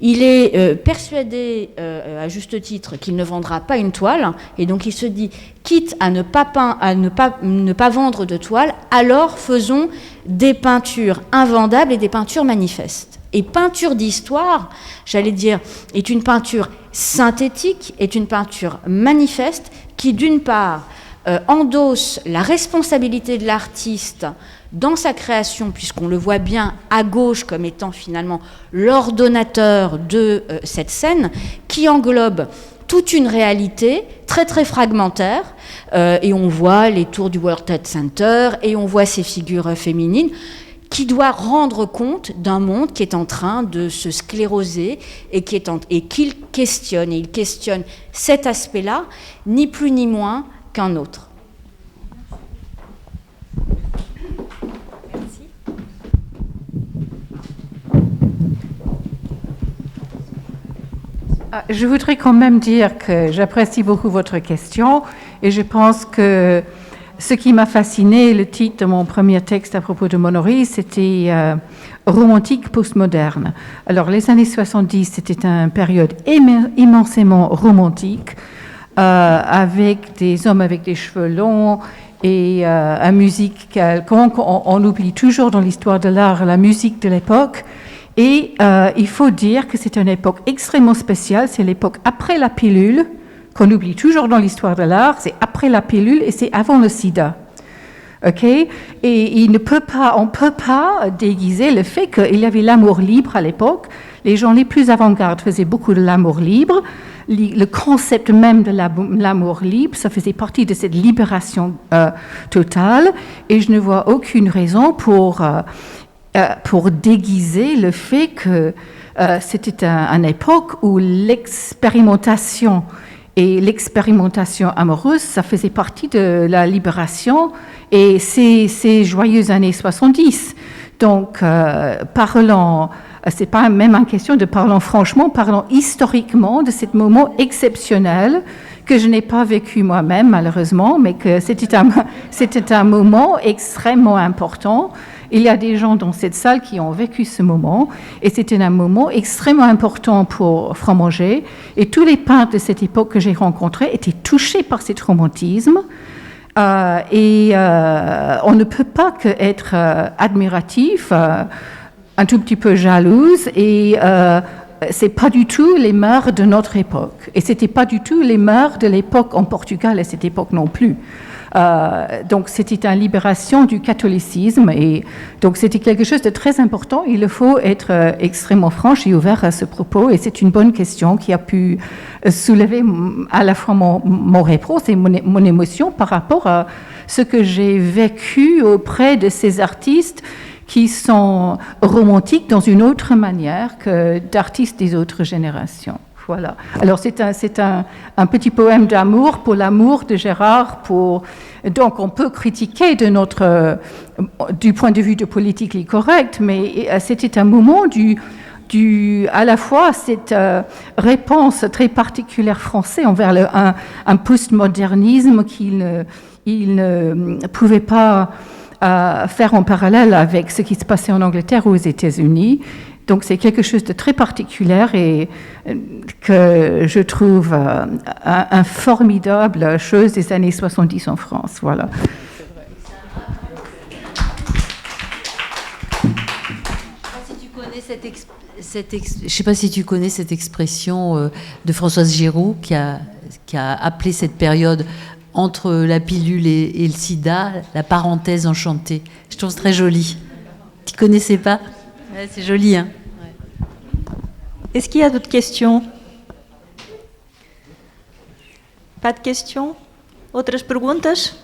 il est persuadé, à juste titre, qu'il ne vendra pas une toile, et donc il se dit, quitte à ne pas vendre de toile, alors faisons des peintures invendables et des peintures manifestes. Et peinture d'histoire, j'allais dire, est une peinture synthétique, est une peinture manifeste, qui d'une part endosse la responsabilité de l'artiste dans sa création, puisqu'on le voit bien à gauche comme étant finalement l'ordonnateur de cette scène, qui englobe toute une réalité très très fragmentaire, et on voit les tours du World Trade Center, et on voit ces figures féminines, qui doit rendre compte d'un monde qui est en train de se scléroser et qu'il questionne, et il questionne cet aspect-là, ni plus ni moins qu'un autre. Je voudrais quand même dire que j'apprécie beaucoup votre question et je pense que ce qui m'a fasciné, le titre de mon premier texte à propos de Monory, c'était romantique postmoderne. Alors les années 70, c'était une période immensément romantique avec des hommes avec des cheveux longs et une musique quelconque. On oublie toujours dans l'histoire de l'art la musique de l'époque. Et il faut dire que c'est une époque extrêmement spéciale, c'est l'époque après la pilule, qu'on oublie toujours dans l'histoire de l'art, c'est après la pilule et c'est avant le sida. OK ? Et on ne peut pas déguiser le fait qu'il y avait l'amour libre à l'époque. Les gens les plus avant-garde faisaient beaucoup de l'amour libre. Le concept même de l'amour libre, ça faisait partie de cette libération totale. Et je ne vois aucune raison pour déguiser le fait que c'était une époque où l'expérimentation et l'expérimentation amoureuse, ça faisait partie de la libération et ces joyeuses années 70. Donc, parlons, c'est pas même une question de parlons franchement, parlons historiquement de ce moment exceptionnel que je n'ai pas vécu moi-même, malheureusement, mais que c'était un moment extrêmement important. Il y a des gens dans cette salle qui ont vécu ce moment, et c'était un moment extrêmement important pour Fromager. Et tous les peintres de cette époque que j'ai rencontrés étaient touchés par cet romantisme. On ne peut pas qu'être admiratif, un tout petit peu jalouse, et c'est pas du tout les mœurs de notre époque. Et c'était pas du tout les mœurs de l'époque en Portugal à cette époque non plus. Donc c'était une libération du catholicisme et donc c'était quelque chose de très important. Il faut être extrêmement franche et ouvert à ce propos et c'est une bonne question qui a pu soulever à la fois mon réponse et mon émotion par rapport à ce que j'ai vécu auprès de ces artistes qui sont romantiques dans une autre manière que d'artistes des autres générations. Voilà. Alors c'est un petit poème d'amour pour l'amour de Gérard. Donc on peut critiquer du point de vue de politique correct, mais c'était un moment à la fois cette réponse très particulière française envers un postmodernisme qu'il ne pouvait pas faire en parallèle avec ce qui se passait en Angleterre ou aux États-Unis. Donc c'est quelque chose de très particulier et que je trouve un formidable chose des années 70 en France. Voilà. Je ne sais pas si tu connais cette expression de Françoise Giroud qui a appelé cette période entre la pilule et le sida, la parenthèse enchantée. Je trouve très joli. Tu ne connaissais pas ? Ouais, c'est joli, hein ? Ouais. Est-ce qu'il y a d'autres questions ? Pas de questions ? Outras perguntas ?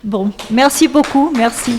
Bon, merci beaucoup, merci.